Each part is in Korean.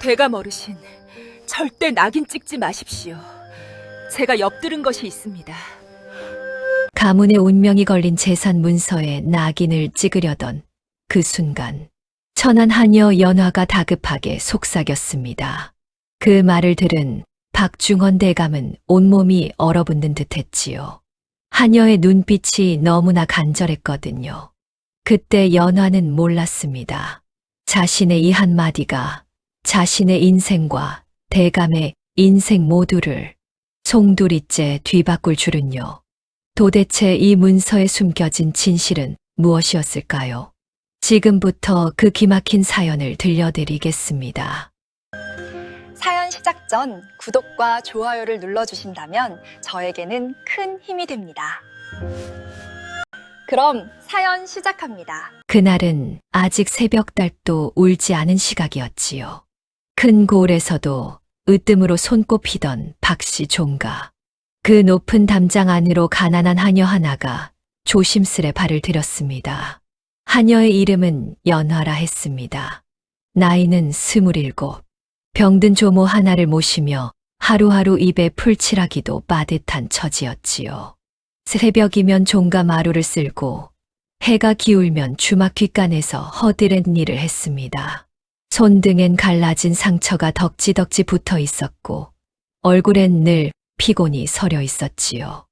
대감 어르신, 절대 낙인 찍지 마십시오. 제가 엿들은 것이 있습니다. 가문의 운명이 걸린 재산 문서에 낙인을 찍으려던 그 순간 천한 하녀 연화가 다급하게 속삭였습니다. 그 말을 들은 박중헌 대감은 온몸이 얼어붙는 듯했지요. 하녀의 눈빛이 너무나 간절했거든요. 그때 연화는 몰랐습니다. 자신의 이 한마디가 자신의 인생과 대감의 인생 모두를 송두리째 뒤바꿀 줄은요. 도대체 이 문서에 숨겨진 진실은 무엇이었을까요? 지금부터 그 기막힌 사연을 들려드리겠습니다. 사연 시작 전 구독과 좋아요를 눌러주신다면 저에게는 큰 힘이 됩니다. 그럼 사연 시작합니다. 그날은 아직 새벽달도 울지 않은 시각이었지요. 큰 고을에서도 으뜸으로 손꼽히던 박씨 종가. 그 높은 담장 안으로 가난한 하녀 하나가 조심스레 발을 들였습니다. 하녀의 이름은 연화라 했습니다. 나이는 27. 병든 조모 하나를 모시며 하루하루 입에 풀칠하기도 빠듯한 처지였지요. 새벽이면 종가 마루를 쓸고 해가 기울면 주막 뒷간에서 허드렛 일을 했습니다. 손등엔 갈라진 상처가 덕지덕지 붙어 있었고 얼굴엔 늘 피곤이 서려 있었지요.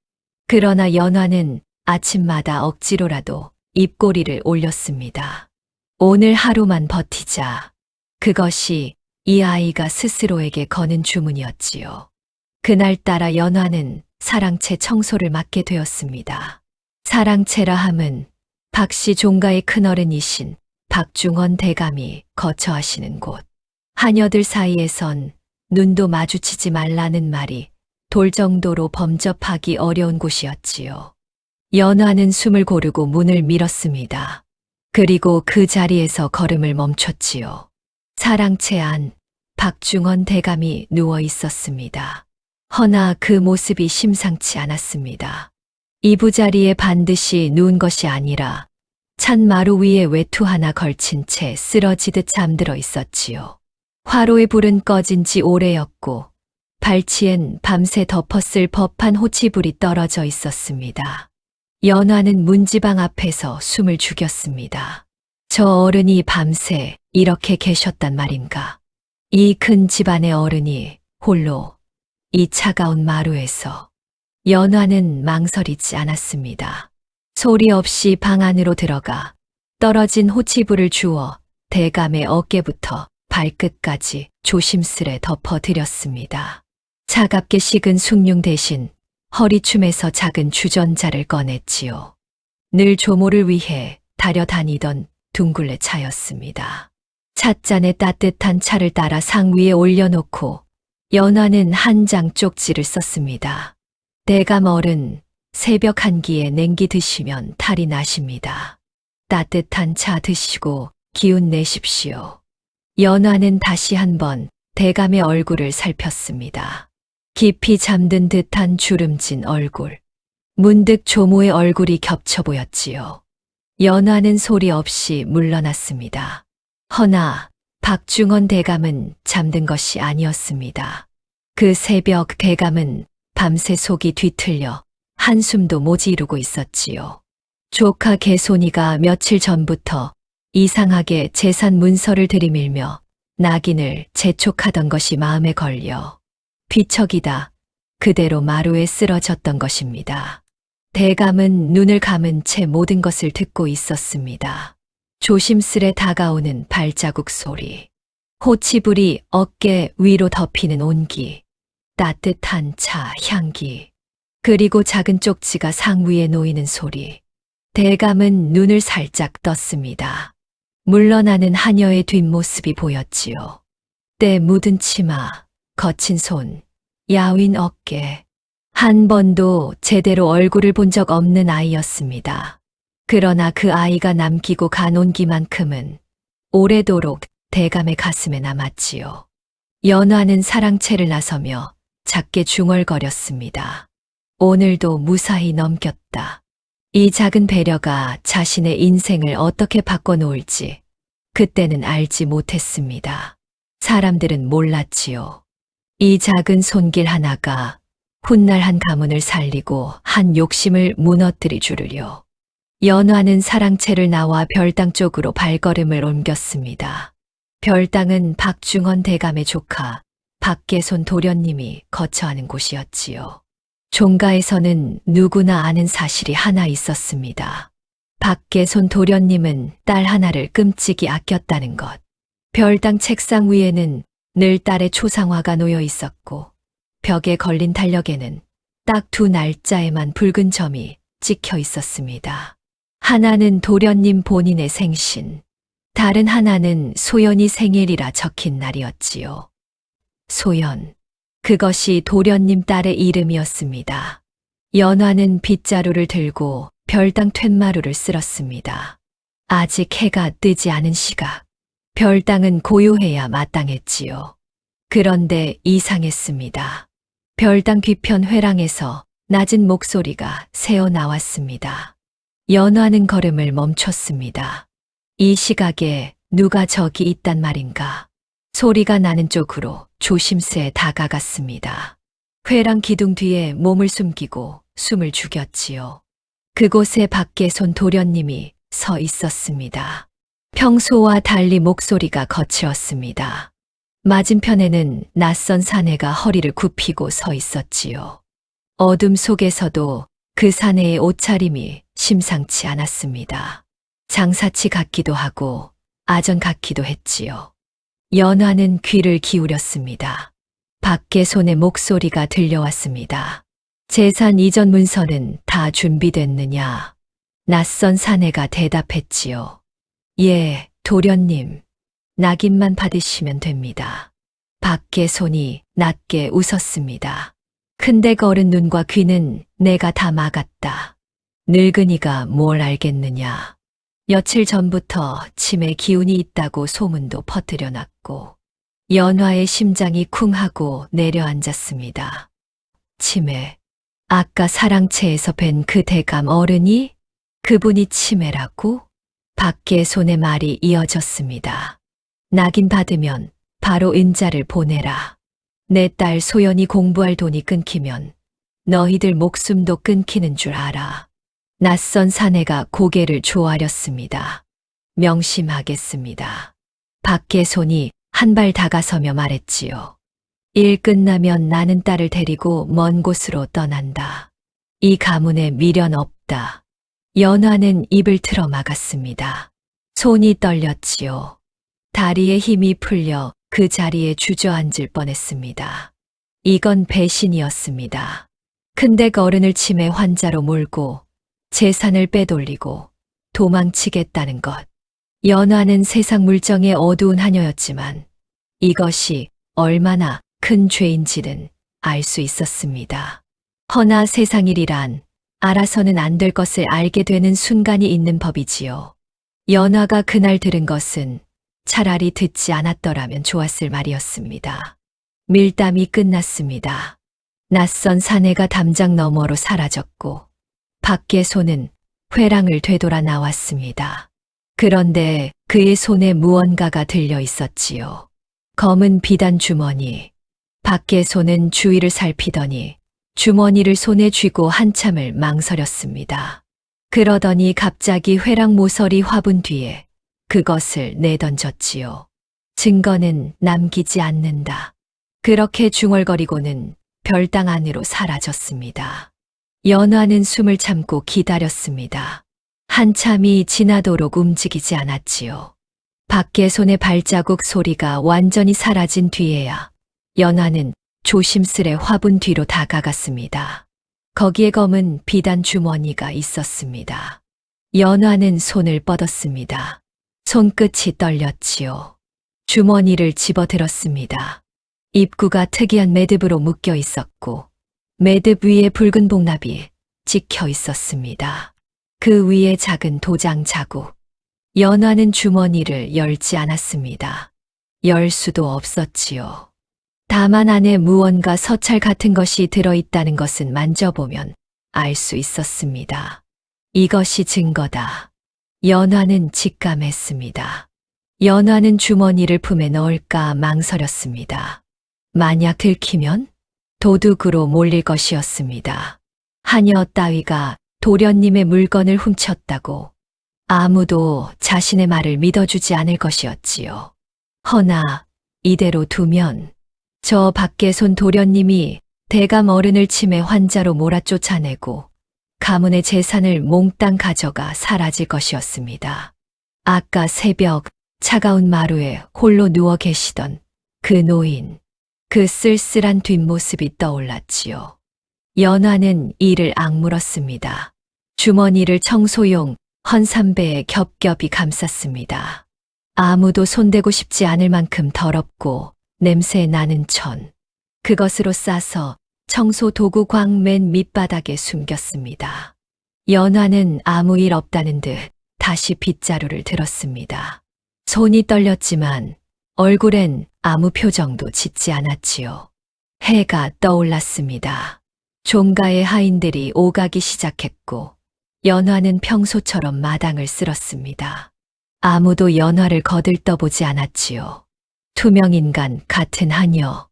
그러나 연화는 아침마다 억지로라도 입꼬리를 올렸습니다. 오늘 하루만 버티자. 그것이 이 아이가 스스로에게 거는 주문이었지요. 그날따라 연화는 사랑채 청소를 맡게 되었습니다. 사랑채라 함은 박씨 종가의 큰어른이신 박중헌 대감이 거처하시는 곳. 하녀들 사이에선 눈도 마주치지 말라는 말이 돌 정도로 범접하기 어려운 곳이었지요. 연화는 숨을 고르고 문을 밀었습니다. 그리고 그 자리에서 걸음을 멈췄지요. 사랑채 안 박중헌 대감이 누워 있었습니다. 허나 그 모습이 심상치 않았습니다. 이부자리에 반드시 누운 것이 아니라 찬 마루 위에 외투 하나 걸친 채 쓰러지듯 잠들어 있었지요. 화로의 불은 꺼진 지 오래였고 발치엔 밤새 덮었을 법한 호치불이 떨어져 있었습니다. 연화는 문지방 앞에서 숨을 죽였습니다. 저 어른이 밤새 이렇게 계셨단 말인가. 이 큰 집안의 어른이 홀로 이 차가운 마루에서. 연화는 망설이지 않았습니다. 소리 없이 방 안으로 들어가 떨어진 호치불을 주워 대감의 어깨부터 발끝까지 조심스레 덮어드렸습니다. 차갑게 식은 숭늉 대신 허리춤에서 작은 주전자를 꺼냈지요. 늘 조모를 위해 다려다니던 둥글레 차였습니다. 찻잔에 따뜻한 차를 따라 상 위에 올려놓고 연화는 한 장 쪽지를 썼습니다. 대감 어른, 새벽 한기에 냉기 드시면 탈이 나십니다. 따뜻한 차 드시고 기운 내십시오. 연화는 다시 한번 대감의 얼굴을 살폈습니다. 깊이 잠든 듯한 주름진 얼굴. 문득 조모의 얼굴이 겹쳐 보였지요. 연화는 소리 없이 물러났습니다. 허나 박중헌 대감은 잠든 것이 아니었습니다. 그 새벽 대감은 밤새 속이 뒤틀려 한숨도 모지르고 있었지요. 조카 개손이가 며칠 전부터 이상하게 재산 문서를 들이밀며 낙인을 재촉하던 것이 마음에 걸려 뒤척이다 그대로 마루에 쓰러졌던 것입니다. 대감은 눈을 감은 채 모든 것을 듣고 있었습니다. 조심스레 다가오는 발자국 소리, 호치불이 어깨 위로 덮이는 온기, 따뜻한 차 향기, 그리고 작은 쪽지가 상 위에 놓이는 소리. 대감은 눈을 살짝 떴습니다. 물러나는 하녀의 뒷모습이 보였지요. 때 묻은 치마, 거친 손, 야윈 어깨. 한 번도 제대로 얼굴을 본 적 없는 아이였습니다. 그러나 그 아이가 남기고 간 온기만큼은 오래도록 대감의 가슴에 남았지요. 연화는 사랑채를 나서며 작게 중얼거렸습니다. 오늘도 무사히 넘겼다. 이 작은 배려가 자신의 인생을 어떻게 바꿔놓을지 그때는 알지 못했습니다. 사람들은 몰랐지요. 이 작은 손길 하나가 훗날 한 가문을 살리고 한 욕심을 무너뜨릴 줄을요. 연화는 사랑채를 나와 별당 쪽으로 발걸음을 옮겼습니다. 별당은 박중헌 대감의 조카 박계손 도련님이 거처하는 곳이었지요. 종가에서는 누구나 아는 사실이 하나 있었습니다. 박계손 도련님은 딸 하나를 끔찍이 아꼈다는 것. 별당 책상 위에는 늘 딸의 초상화가 놓여 있었고 벽에 걸린 달력에는 딱 2 날짜에만 붉은 점이 찍혀 있었습니다. 하나는 도련님 본인의 생신, 다른 하나는 소연이 생일이라 적힌 날이었지요. 소연, 그것이 도련님 딸의 이름이었습니다. 연화는 빗자루를 들고 별당 툇마루를 쓸었습니다. 아직 해가 뜨지 않은 시각, 별당은 고요해야 마땅했지요. 그런데 이상했습니다. 별당 뒤편 회랑에서 낮은 목소리가 새어 나왔습니다. 연화는 걸음을 멈췄습니다. 이 시각에 누가 저기 있단 말인가. 소리가 나는 쪽으로 조심스레 다가갔습니다. 회랑 기둥 뒤에 몸을 숨기고 숨을 죽였지요. 그곳에 박계손 도련님이 서 있었습니다. 평소와 달리 목소리가 거칠었습니다. 맞은편에는 낯선 사내가 허리를 굽히고 서 있었지요. 어둠 속에서도 그 사내의 옷차림이 심상치 않았습니다. 장사치 같기도 하고 아전 같기도 했지요. 연화는 귀를 기울였습니다. 박계손의 목소리가 들려왔습니다. 재산 이전 문서는 다 준비됐느냐? 낯선 사내가 대답했지요. 예, 도련님. 낙인만 받으시면 됩니다. 박계손이 낮게 웃었습니다. 큰데 거른 눈과 귀는 내가 다 막았다. 늙은이가 뭘 알겠느냐. 며칠 전부터 치매 기운이 있다고 소문도 퍼뜨려놨고 연화의 심장이 쿵 하고 내려앉았습니다. 치매. 아까 사랑채에서 뵌 그 대감 어른이? 그분이 치매라고? 박계손의 말이 이어졌습니다. 낙인 받으면 바로 인자를 보내라. 내 딸 소연이 공부할 돈이 끊기면 너희들 목숨도 끊기는 줄 알아. 낯선 사내가 고개를 조아렸습니다. 명심하겠습니다. 박계손이 한 발 다가서며 말했지요. 일 끝나면 나는 딸을 데리고 먼 곳으로 떠난다. 이 가문에 미련 없다. 연화는 입을 틀어 막았습니다. 손이 떨렸지요. 다리에 힘이 풀려 그 자리에 주저앉을 뻔했습니다. 이건 배신이었습니다. 큰데 어른을 치매 환자로 몰고 재산을 빼돌리고 도망치겠다는 것. 연화는 세상 물정의 어두운 하녀였지만 이것이 얼마나 큰 죄인지는 알 수 있었습니다. 허나 세상 일이란 알아서는 안 될 것을 알게 되는 순간이 있는 법이지요. 연화가 그날 들은 것은 차라리 듣지 않았더라면 좋았을 말이었습니다. 밀담이 끝났습니다. 낯선 사내가 담장 너머로 사라졌고 박계손은 회랑을 되돌아 나왔습니다. 그런데 그의 손에 무언가가 들려 있었지요. 검은 비단 주머니. 박계손은 주위를 살피더니 주머니를 손에 쥐고 한참을 망설였습니다. 그러더니 갑자기 회랑 모서리 화분 뒤에 그것을 내던졌지요. 증거는 남기지 않는다. 그렇게 중얼거리고는 별당 안으로 사라졌습니다. 연화는 숨을 참고 기다렸습니다. 한참이 지나도록 움직이지 않았지요. 박계손의 발자국 소리가 완전히 사라진 뒤에야 연화는 조심스레 화분 뒤로 다가갔습니다. 거기에 검은 비단 주머니가 있었습니다. 연화는 손을 뻗었습니다. 손끝이 떨렸지요. 주머니를 집어들었습니다. 입구가 특이한 매듭으로 묶여 있었고 매듭 위에 붉은 복납이 찍혀 있었습니다. 그 위에 작은 도장 자국. 연화는 주머니를 열지 않았습니다. 열 수도 없었지요. 다만 안에 무언가 서찰 같은 것이 들어있다는 것은 만져보면 알 수 있었습니다. 이것이 증거다. 연화는 직감했습니다. 연화는 주머니를 품에 넣을까 망설였습니다. 만약 들키면 도둑으로 몰릴 것이었습니다. 하녀 따위가 도련님의 물건을 훔쳤다고 아무도 자신의 말을 믿어주지 않을 것이었지요. 허나 이대로 두면 저 밖에손 도련님이 대감 어른을 치매 환자로 몰아쫓아내고 가문의 재산을 몽땅 가져가 사라질 것이었습니다. 아까 새벽 차가운 마루에 홀로 누워 계시던 그 노인, 그 쓸쓸한 뒷모습이 떠올랐지요. 연화는 이를 악물었습니다. 주머니를 청소용 헌삼배에 겹겹이 감쌌습니다. 아무도 손대고 싶지 않을 만큼 더럽고 냄새 나는 천. 그것으로 싸서 청소 도구 광 맨 밑바닥에 숨겼습니다. 연화는 아무 일 없다는 듯 다시 빗자루를 들었습니다. 손이 떨렸지만 얼굴엔 아무 표정도 짓지 않았지요. 해가 떠올랐습니다. 종가의 하인들이 오가기 시작했고 연화는 평소처럼 마당을 쓸었습니다. 아무도 연화를 거들떠보지 않았지요. 투명인간 같은 하녀.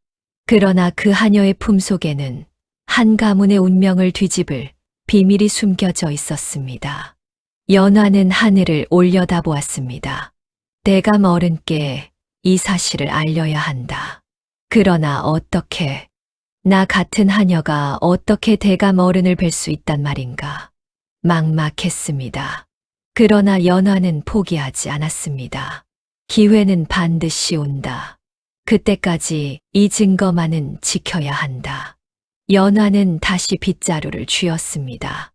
그러나 그 하녀의 품속에는 한 가문의 운명을 뒤집을 비밀이 숨겨져 있었습니다. 연화는 하늘을 올려다보았습니다. 대감 어른께 이 사실을 알려야 한다. 그러나 어떻게, 나 같은 하녀가 어떻게 대감 어른을 뵐 수 있단 말인가. 막막했습니다. 그러나 연화는 포기하지 않았습니다. 기회는 반드시 온다. 그때까지 이 증거만은 지켜야 한다. 연화는 다시 빗자루를 쥐었습니다.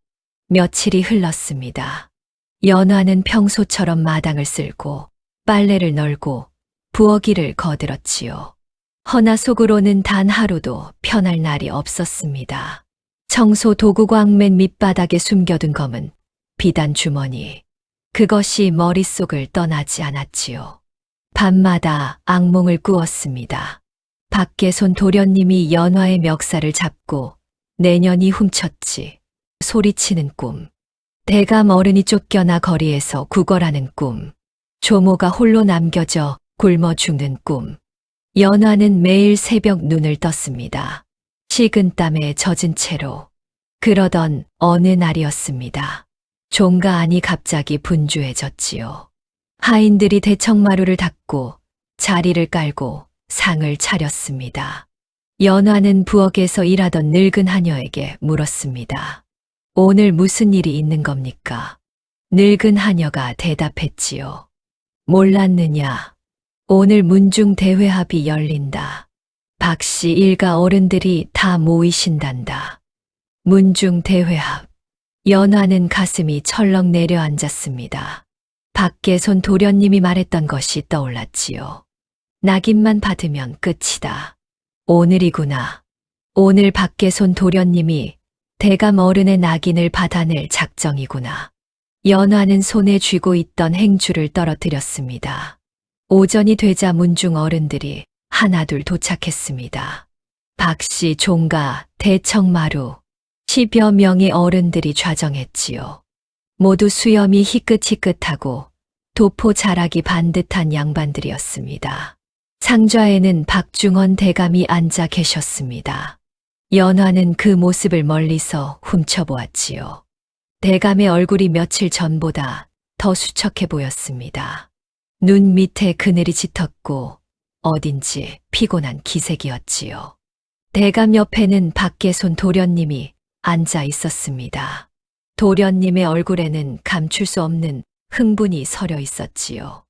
며칠이 흘렀습니다. 연화는 평소처럼 마당을 쓸고 빨래를 널고 부엌일을 거들었지요. 허나 속으로는 단 하루도 편할 날이 없었습니다. 청소 도구광 맨 밑바닥에 숨겨둔 검은 비단 주머니. 그것이 머릿속을 떠나지 않았지요. 밤마다 악몽을 꾸었습니다. 밖에손 도련님이 연화의 멱살을 잡고 내년이 훔쳤지 소리치는 꿈. 대감 어른이 쫓겨나 거리에서 구걸하는 꿈. 조모가 홀로 남겨져 굶어 죽는 꿈. 연화는 매일 새벽 눈을 떴습니다. 식은땀에 젖은 채로. 그러던 어느 날이었습니다. 종가 안이 갑자기 분주해졌지요. 하인들이 대청마루를 닦고 자리를 깔고 상을 차렸습니다. 연화는 부엌에서 일하던 늙은 하녀에게 물었습니다. 오늘 무슨 일이 있는 겁니까? 늙은 하녀가 대답했지요. 몰랐느냐? 오늘 문중 대회합이 열린다. 박씨 일가 어른들이 다 모이신단다. 문중 대회합. 연화는 가슴이 철렁 내려앉았습니다. 밖에손 도련님이 말했던 것이 떠올랐지요. 낙인만 받으면 끝이다. 오늘이구나. 오늘 밖에손 도련님이 대감 어른의 낙인을 받아낼 작정이구나. 연화는 손에 쥐고 있던 행주를 떨어뜨렸습니다. 오전이 되자 문중 어른들이 하나둘 도착했습니다. 박씨, 종가, 대청마루, 10여 명의 어른들이 좌정했지요. 모두 수염이 희끗희끗하고 도포 자락이 반듯한 양반들이었습니다. 상좌에는 박중헌 대감이 앉아 계셨습니다. 연화는 그 모습을 멀리서 훔쳐보았지요. 대감의 얼굴이 며칠 전보다 더 수척해 보였습니다. 눈 밑에 그늘이 짙었고 어딘지 피곤한 기색이었지요. 대감 옆에는 밖에손 도련님이 앉아 있었습니다. 도련님의 얼굴에는 감출 수 없는 흥분이 서려 있었지요.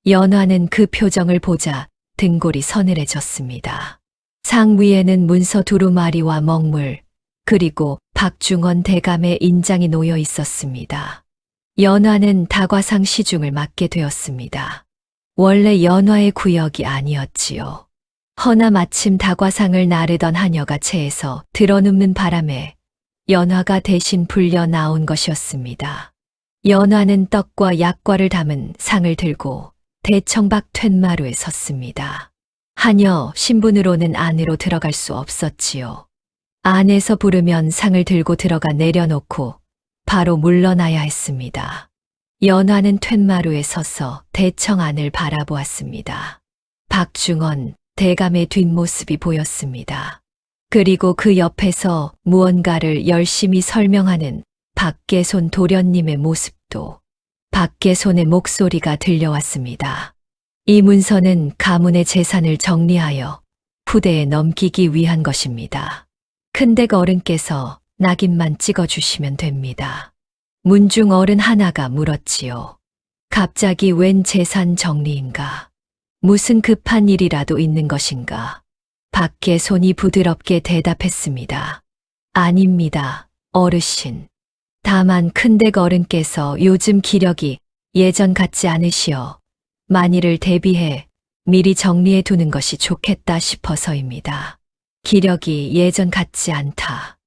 연화는 그 표정을 보자 등골이 서늘해졌습니다. 상 위에는 문서 두루마리와 먹물, 그리고 박중헌 대감의 인장이 놓여 있었습니다. 연화는 다과상 시중을 맡게 되었습니다. 원래 연화의 구역이 아니었지요. 허나 마침 다과상을 나르던 하녀가 체해서 드러눕는 바람에 연화가 대신 불려 나온 것이었습니다. 연화는 떡과 약과를 담은 상을 들고 대청박 툇마루에 섰습니다. 하녀 신분으로는 안으로 들어갈 수 없었지요. 안에서 부르면 상을 들고 들어가 내려놓고 바로 물러나야 했습니다. 연화는 툇마루에 서서 대청 안을 바라보았습니다. 박중원 대감의 뒷모습이 보였습니다. 그리고 그 옆에서 무언가를 열심히 설명하는 박계손 도련님의 모습도, 박계손의 목소리가 들려왔습니다. 이 문서는 가문의 재산을 정리하여 후대에 넘기기 위한 것입니다. 큰댁 어른께서 낙인만 찍어주시면 됩니다. 문중 어른 하나가 물었지요. 갑자기 웬 재산 정리인가? 무슨 급한 일이라도 있는 것인가? 박계손이 부드럽게 대답했습니다. 아닙니다, 어르신. 다만 큰댁 어른께서 요즘 기력이 예전 같지 않으시어 만일을 대비해 미리 정리해 두는 것이 좋겠다 싶어서입니다. 기력이 예전 같지 않다.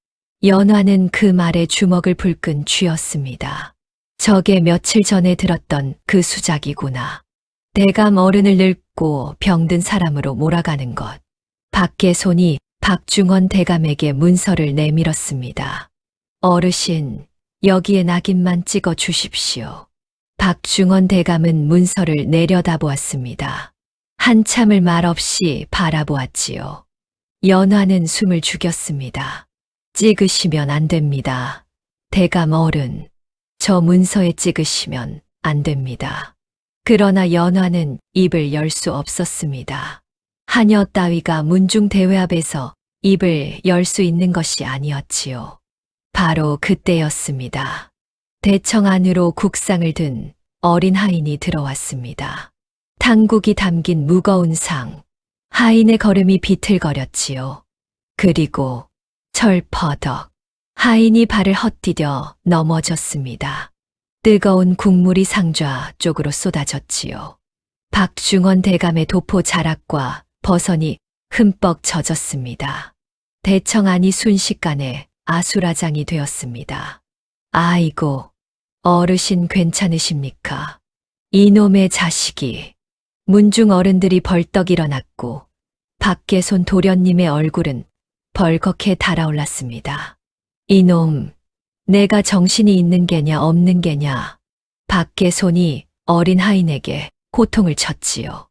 연화는 그 말에 주먹을 불끈 쥐었습니다. 저게 며칠 전에 들었던 그 수작이구나. 대감 어른을 늙고 병든 사람으로 몰아가는 것. 박계손이 박중원 대감에게 문서를 내밀었습니다. 어르신, 여기에 낙인만 찍어 주십시오. 박중원 대감은 문서를 내려다보았습니다. 한참을 말없이 바라보았지요. 연화는 숨을 죽였습니다. 찍으시면 안 됩니다. 대감 어른, 저 문서에 찍으시면 안 됩니다. 그러나 연화는 입을 열 수 없었습니다. 하녀 따위가 문중 대회 앞에서 입을 열 수 있는 것이 아니었지요. 바로 그때였습니다. 대청 안으로 국상을 든 어린 하인이 들어왔습니다. 탕국이 담긴 무거운 상, 하인의 걸음이 비틀거렸지요. 그리고 철퍼덕, 하인이 발을 헛디뎌 넘어졌습니다. 뜨거운 국물이 상좌 쪽으로 쏟아졌지요. 박중원 대감의 도포 자락과 버선이 흠뻑 젖었습니다. 대청 안이 순식간에 아수라장이 되었습니다. 아이고, 어르신 괜찮으십니까? 이놈의 자식이. 문중 어른들이 벌떡 일어났고 박계손 도련님의 얼굴은 벌겋게 달아올랐습니다. 이놈, 내가 정신이 있는 게냐 없는 게냐. 박계손이 어린 하인에게 고통을 쳤지요.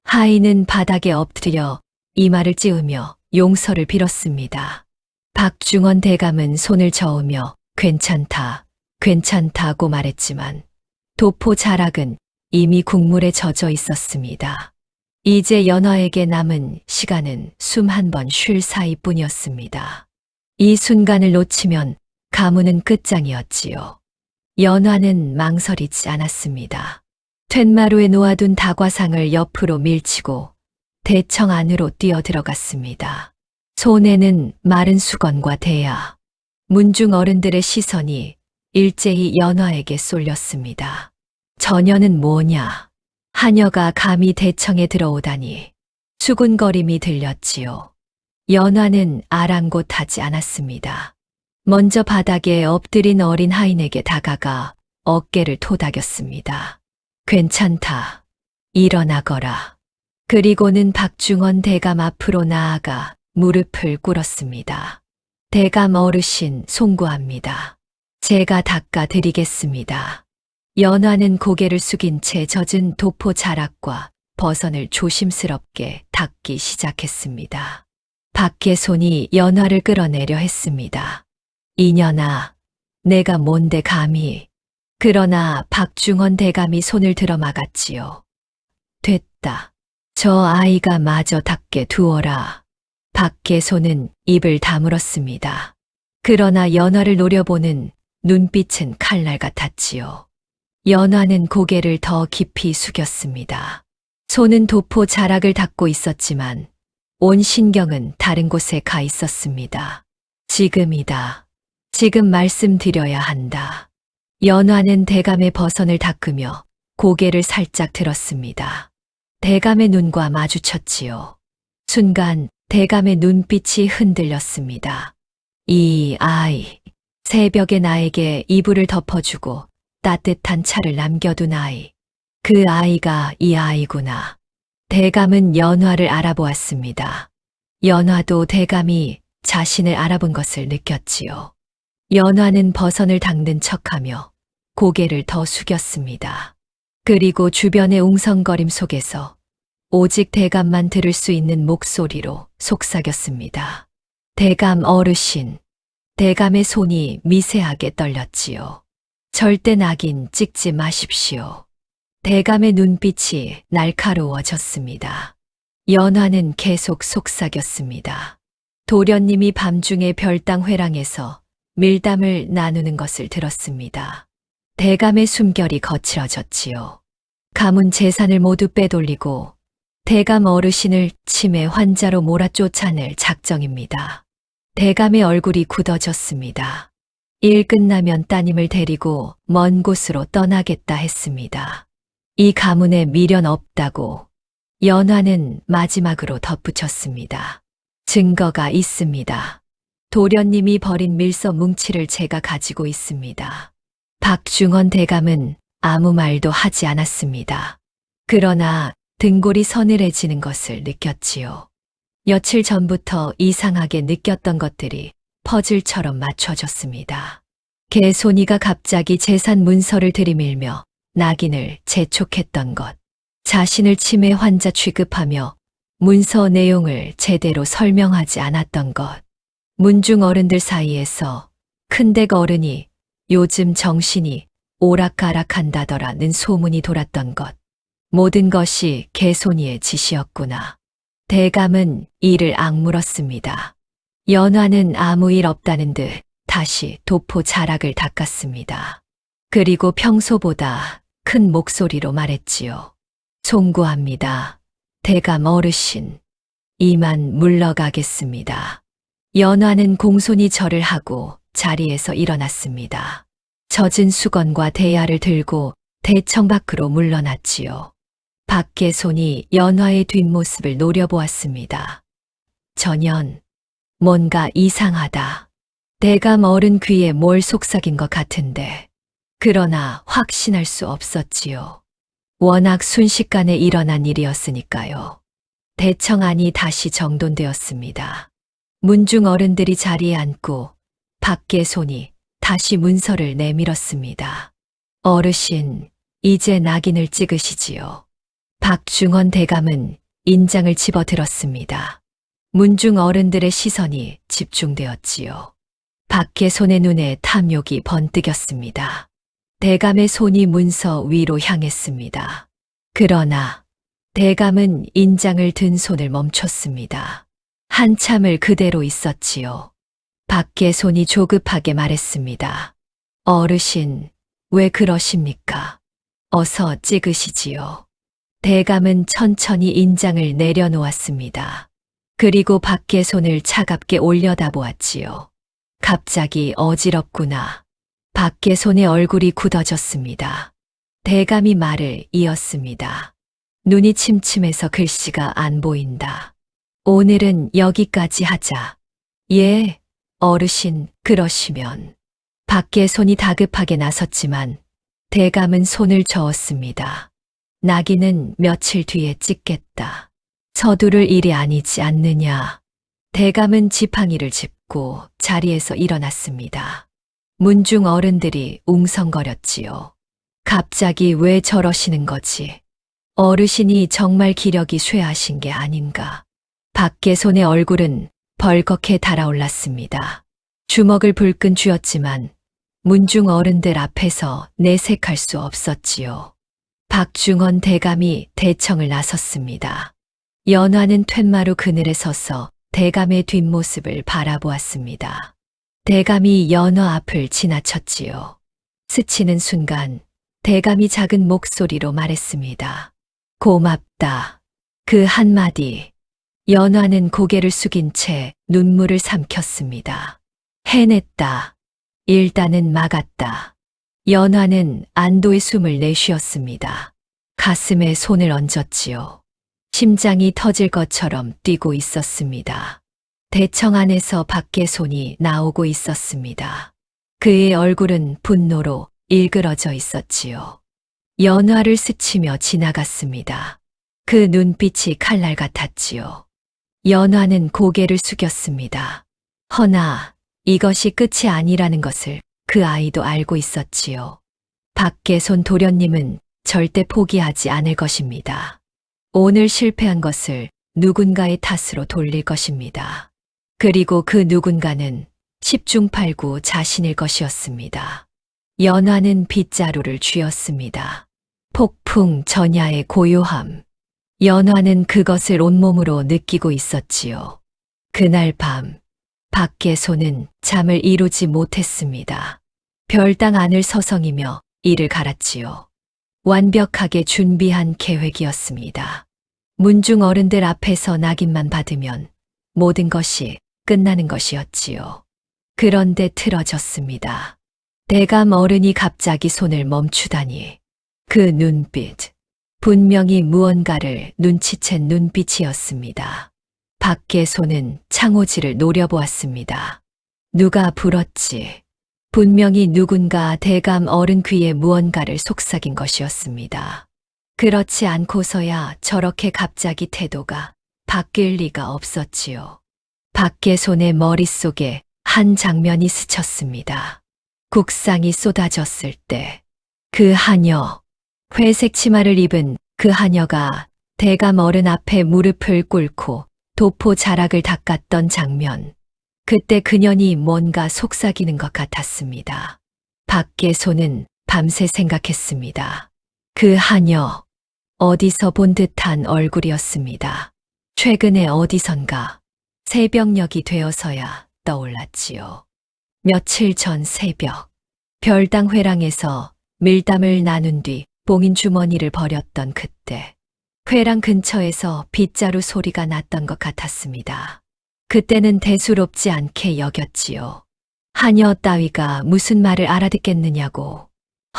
하인은 바닥에 엎드려 이마를 찌으며 용서를 빌었습니다. 박중원 대감은 손을 저으며 괜찮다, 괜찮다고 말했지만 도포 자락은 이미 국물에 젖어 있었습니다. 이제 연화에게 남은 시간은 숨 한 번 쉴 사이뿐이었습니다. 이 순간을 놓치면 가문은 끝장이었지요. 연화는 망설이지 않았습니다. 툇마루에 놓아둔 다과상을 옆으로 밀치고 대청 안으로 뛰어들어갔습니다. 손에는 마른 수건과 대야. 문중 어른들의 시선이 일제히 연화에게 쏠렸습니다. 저녀는 뭐냐? 하녀가 감히 대청에 들어오다니. 수군거림이 들렸지요. 연화는 아랑곳하지 않았습니다. 먼저 바닥에 엎드린 어린 하인에게 다가가 어깨를 토닥였습니다. 괜찮다. 일어나거라. 그리고는 박중원 대감 앞으로 나아가 무릎을 꿇었습니다. 대감 어르신 송구합니다. 제가 닦아드리겠습니다. 연화는 고개를 숙인 채 젖은 도포 자락과 버선을 조심스럽게 닦기 시작했습니다. 박계손이 연화를 끌어내려 했습니다. 이년아, 내가 뭔데 감히. 그러나 박중원 대감이 손을 들어 막았지요. 됐다. 저 아이가 마저 닦게 두어라. 박계손은 입을 다물었습니다. 그러나 연화를 노려보는 눈빛은 칼날 같았지요. 연화는 고개를 더 깊이 숙였습니다. 손은 도포 자락을 닦고 있었지만 온 신경은 다른 곳에 가 있었습니다. 지금이다. 지금 말씀드려야 한다. 연화는 대감의 버선을 닦으며 고개를 살짝 들었습니다. 대감의 눈과 마주쳤지요. 순간 대감의 눈빛이 흔들렸습니다. 이 아이, 새벽에 나에게 이불을 덮어주고 따뜻한 차를 남겨둔 아이. 그 아이가 이 아이구나. 대감은 연화를 알아보았습니다. 연화도 대감이 자신을 알아본 것을 느꼈지요. 연화는 버선을 닦는 척하며 고개를 더 숙였습니다. 그리고 주변의 웅성거림 속에서 오직 대감만 들을 수 있는 목소리로 속삭였습니다. 대감 어르신. 대감의 손이 미세하게 떨렸지요. 절대 낙인 찍지 마십시오. 대감의 눈빛이 날카로워졌습니다. 연화는 계속 속삭였습니다. 도련님이 밤중에 별당 회랑에서 밀담을 나누는 것을 들었습니다. 대감의 숨결이 거칠어졌지요. 가문 재산을 모두 빼돌리고 대감 어르신을 치매 환자로 몰아쫓아낼 작정입니다. 대감의 얼굴이 굳어졌습니다. 일 끝나면 따님을 데리고 먼 곳으로 떠나겠다 했습니다. 이 가문에 미련 없다고 연화는 마지막으로 덧붙였습니다. 증거가 있습니다. 도련님이 버린 밀서 뭉치를 제가 가지고 있습니다. 박중원 대감은 아무 말도 하지 않았습니다. 그러나 등골이 서늘해지는 것을 느꼈지요. 며칠 전부터 이상하게 느꼈던 것들이 퍼즐처럼 맞춰졌습니다. 개손이가 갑자기 재산 문서를 들이밀며 낙인을 재촉했던 것, 자신을 치매 환자 취급하며 문서 내용을 제대로 설명하지 않았던 것, 문중 어른들 사이에서 큰댁 어른이 요즘 정신이 오락가락한다더라는 소문이 돌았던 것, 모든 것이 개손이의 짓이었구나. 대감은 이를 악물었습니다. 연화는 아무 일 없다는 듯 다시 도포 자락을 닦았습니다. 그리고 평소보다 큰 목소리로 말했지요. 송구합니다. 대감 어르신. 이만 물러가겠습니다. 연화는 공손히 절을 하고 자리에서 일어났습니다. 젖은 수건과 대야를 들고 대청 밖으로 물러났지요. 밖에 손이 연화의 뒷모습을 노려보았습니다. 전현, 뭔가 이상하다. 대감 어른 귀에 뭘 속삭인 것 같은데. 그러나 확신할 수 없었지요. 워낙 순식간에 일어난 일이었으니까요. 대청 안이 다시 정돈되었습니다. 문중 어른들이 자리에 앉고 밖에 손이 다시 문서를 내밀었습니다. 어르신, 이제 낙인을 찍으시지요. 박중원 대감은 인장을 집어들었습니다. 문중 어른들의 시선이 집중되었지요. 밖에 손의 눈에 탐욕이 번뜩였습니다. 대감의 손이 문서 위로 향했습니다. 그러나 대감은 인장을 든 손을 멈췄습니다. 한참을 그대로 있었지요. 밖에 손이 조급하게 말했습니다. 어르신, 왜 그러십니까? 어서 찍으시지요. 대감은 천천히 인장을 내려놓았습니다. 그리고 밖에 손을 차갑게 올려다 보았지요. 갑자기 어지럽구나. 밖에 손의 얼굴이 굳어졌습니다. 대감이 말을 이었습니다. 눈이 침침해서 글씨가 안 보인다. 오늘은 여기까지 하자. 예, 어르신, 그러시면. 밖에 손이 다급하게 나섰지만 대감은 손을 저었습니다. 낙인은 며칠 뒤에 찍겠다. 서두를 일이 아니지 않느냐. 대감은 지팡이를 짚고 자리에서 일어났습니다. 문중 어른들이 웅성거렸지요. 갑자기 왜 저러시는 거지? 어르신이 정말 기력이 쇠하신 게 아닌가. 밖에 손의 얼굴은 벌겋게 달아올랐습니다. 주먹을 불끈 쥐었지만 문중 어른들 앞에서 내색할 수 없었지요. 박중원 대감이 대청을 나섰습니다. 연화는 툇마루 그늘에 서서 대감의 뒷모습을 바라보았습니다. 대감이 연화 앞을 지나쳤지요. 스치는 순간 대감이 작은 목소리로 말했습니다. 고맙다. 그 한마디. 연화는 고개를 숙인 채 눈물을 삼켰습니다. 해냈다. 일단은 막았다. 연화는 안도의 숨을 내쉬었습니다. 가슴에 손을 얹었지요. 심장이 터질 것처럼 뛰고 있었습니다. 대청 안에서 밖에 손이 나오고 있었습니다. 그의 얼굴은 분노로 일그러져 있었지요. 연화를 스치며 지나갔습니다. 그 눈빛이 칼날 같았지요. 연화는 고개를 숙였습니다. 허나 이것이 끝이 아니라는 것을 그 아이도 알고 있었지요. 박계손 도련님은 절대 포기하지 않을 것입니다. 오늘 실패한 것을 누군가의 탓으로 돌릴 것입니다. 그리고 그 누군가는 10중 8구 자신일 것이었습니다. 연화는 빗자루를 쥐었습니다. 폭풍 전야의 고요함. 연화는 그것을 온몸으로 느끼고 있었지요. 그날 밤, 박계손은 잠을 이루지 못했습니다. 별당 안을 서성이며 이를 갈았지요. 완벽하게 준비한 계획이었습니다. 문중 어른들 앞에서 낙인만 받으면 모든 것이 끝나는 것이었지요. 그런데 틀어졌습니다. 대감 어른이 갑자기 손을 멈추다니. 그 눈빛, 분명히 무언가를 눈치챈 눈빛이었습니다. 박계손은 창호지를 노려보았습니다. 누가 불었지? 분명히 누군가 대감 어른 귀에 무언가를 속삭인 것이었습니다. 그렇지 않고서야 저렇게 갑자기 태도가 바뀔 리가 없었지요. 박계손의 머릿속에 한 장면이 스쳤습니다. 국상이 쏟아졌을 때 그 하녀, 회색 치마를 입은 그 하녀가 대감 어른 앞에 무릎을 꿇고 도포 자락을 닦았던 장면. 그때 그년이 뭔가 속삭이는 것 같았습니다. 박계손은 밤새 생각했습니다. 그 하녀, 어디서 본 듯한 얼굴이었습니다. 최근에 어디선가 새벽녘이 되어서야 떠올랐지요. 며칠 전 새벽, 별당 회랑에서 밀담을 나눈 뒤 봉인 주머니를 버렸던 그때, 회랑 근처에서 빗자루 소리가 났던 것 같았습니다. 그때는 대수롭지 않게 여겼지요. 하녀 따위가 무슨 말을 알아듣겠느냐고.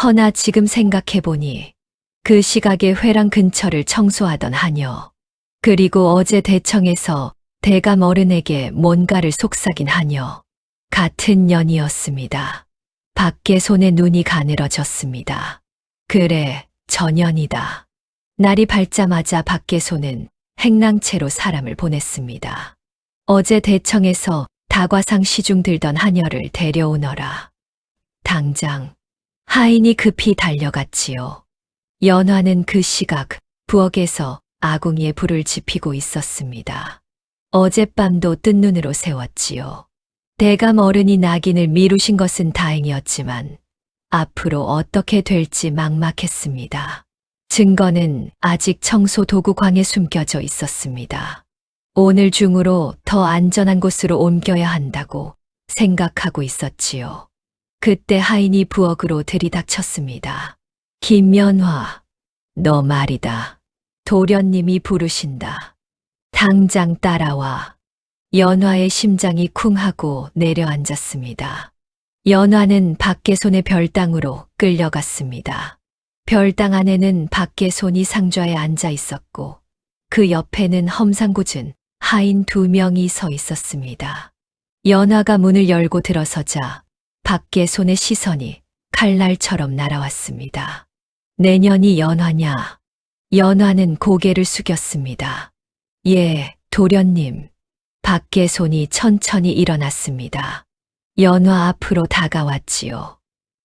허나 지금 생각해보니 그 시각에 회랑 근처를 청소하던 하녀, 그리고 어제 대청에서 대감 어른에게 뭔가를 속삭인 하녀, 같은 년이었습니다. 박계손의 눈이 가늘어졌습니다. 그래, 전년이다. 날이 밝자마자 박계손은 행랑채로 사람을 보냈습니다. 어제 대청에서 다과상 시중 들던 하녀를 데려오너라. 당장 하인이 급히 달려갔지요. 연화는 그 시각 부엌에서 아궁이에 불을 지피고 있었습니다. 어젯밤도 뜬 눈으로 세웠지요. 대감 어른이 낙인을 미루신 것은 다행이었지만 앞으로 어떻게 될지 막막했습니다. 증거는 아직 청소 도구광에 숨겨져 있었습니다. 오늘 중으로 더 안전한 곳으로 옮겨야 한다고 생각하고 있었지요. 그때 하인이 부엌으로 들이닥쳤습니다. 김연화, 너 말이다. 도련님이 부르신다. 당장 따라와. 연화의 심장이 쿵 하고 내려앉았습니다. 연화는 박계손의 별당으로 끌려갔습니다. 별당 안에는 박계손이 상좌에 앉아 있었고 그 옆에는 험상궂은 하인 2명이 서 있었습니다. 연화가 문을 열고 들어서자 박계손의 시선이 칼날처럼 날아왔습니다. 내년이 연화냐? 연화는 고개를 숙였습니다. 예, 도련님. 박계손이 천천히 일어났습니다. 연화 앞으로 다가왔지요.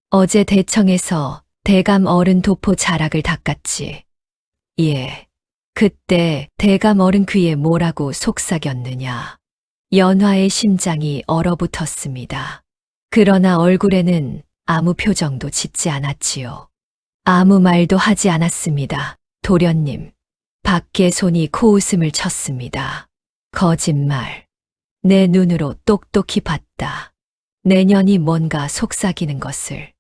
어제 대청에서 대감 어른 도포 자락을 닦았지. 예. 그때 대감 어른 귀에 뭐라고 속삭였느냐. 연화의 심장이 얼어붙었습니다. 그러나 얼굴에는 아무 표정도 짓지 않았지요. 아무 말도 하지 않았습니다. 도련님. 박계손이 코웃음을 쳤습니다. 거짓말. 내 눈으로 똑똑히 봤다. 내년이 뭔가 속삭이는 것을.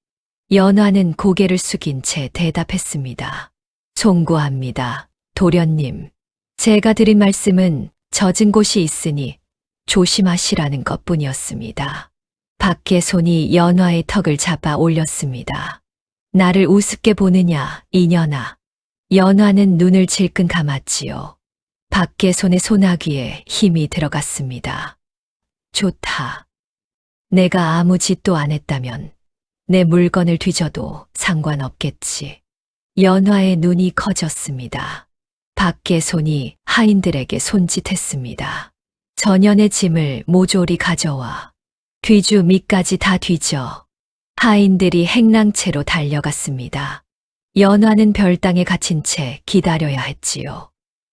연화는 고개를 숙인 채 대답했습니다. 송구합니다. 도련님. 제가 드린 말씀은 젖은 곳이 있으니 조심하시라는 것뿐이었습니다. 박계손이 연화의 턱을 잡아 올렸습니다. 나를 우습게 보느냐, 이년아. 연화는 눈을 질끈 감았지요. 박계손의 소나귀에 힘이 들어갔습니다. 좋다. 내가 아무 짓도 안 했다면 내 물건을 뒤져도 상관없겠지. 연화의 눈이 커졌습니다. 박계손이 하인들에게 손짓했습니다. 전연의 짐을 모조리 가져와. 귀주 밑까지 다 뒤져. 하인들이 행랑채로 달려갔습니다. 연화는 별당에 갇힌 채 기다려야 했지요.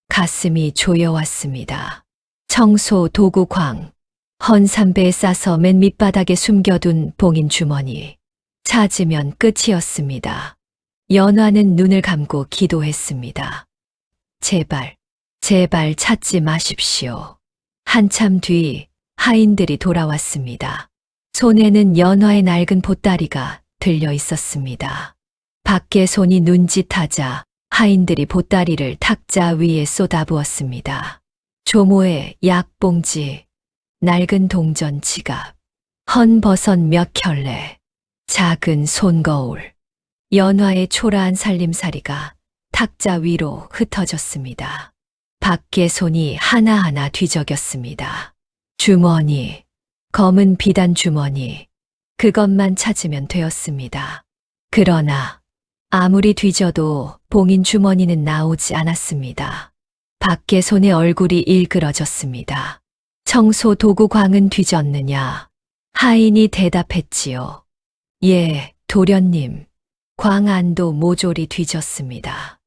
가슴이 조여왔습니다. 청소 도구광, 헌 삼배에 싸서 맨 밑바닥에 숨겨둔 봉인 주머니. 찾으면 끝이었습니다. 연화는 눈을 감고 기도했습니다. 제발, 제발 찾지 마십시오. 한참 뒤 하인들이 돌아왔습니다. 손에는 연화의 낡은 보따리가 들려 있었습니다. 밖에 손이 눈짓하자 하인들이 보따리를 탁자 위에 쏟아부었습니다. 조모의 약봉지, 낡은 동전 지갑, 헌 버섯 몇 켤레, 작은 손거울, 연화의 초라한 살림살이가 탁자 위로 흩어졌습니다. 밖에 손이 하나하나 뒤적였습니다. 주머니, 검은 비단 주머니, 그것만 찾으면 되었습니다. 그러나 아무리 뒤져도 봉인 주머니는 나오지 않았습니다. 밖에 손의 얼굴이 일그러졌습니다. 청소 도구광은 뒤졌느냐? 하인이 대답했지요. 예, 도련님. 광안도 모조리 뒤졌습니다.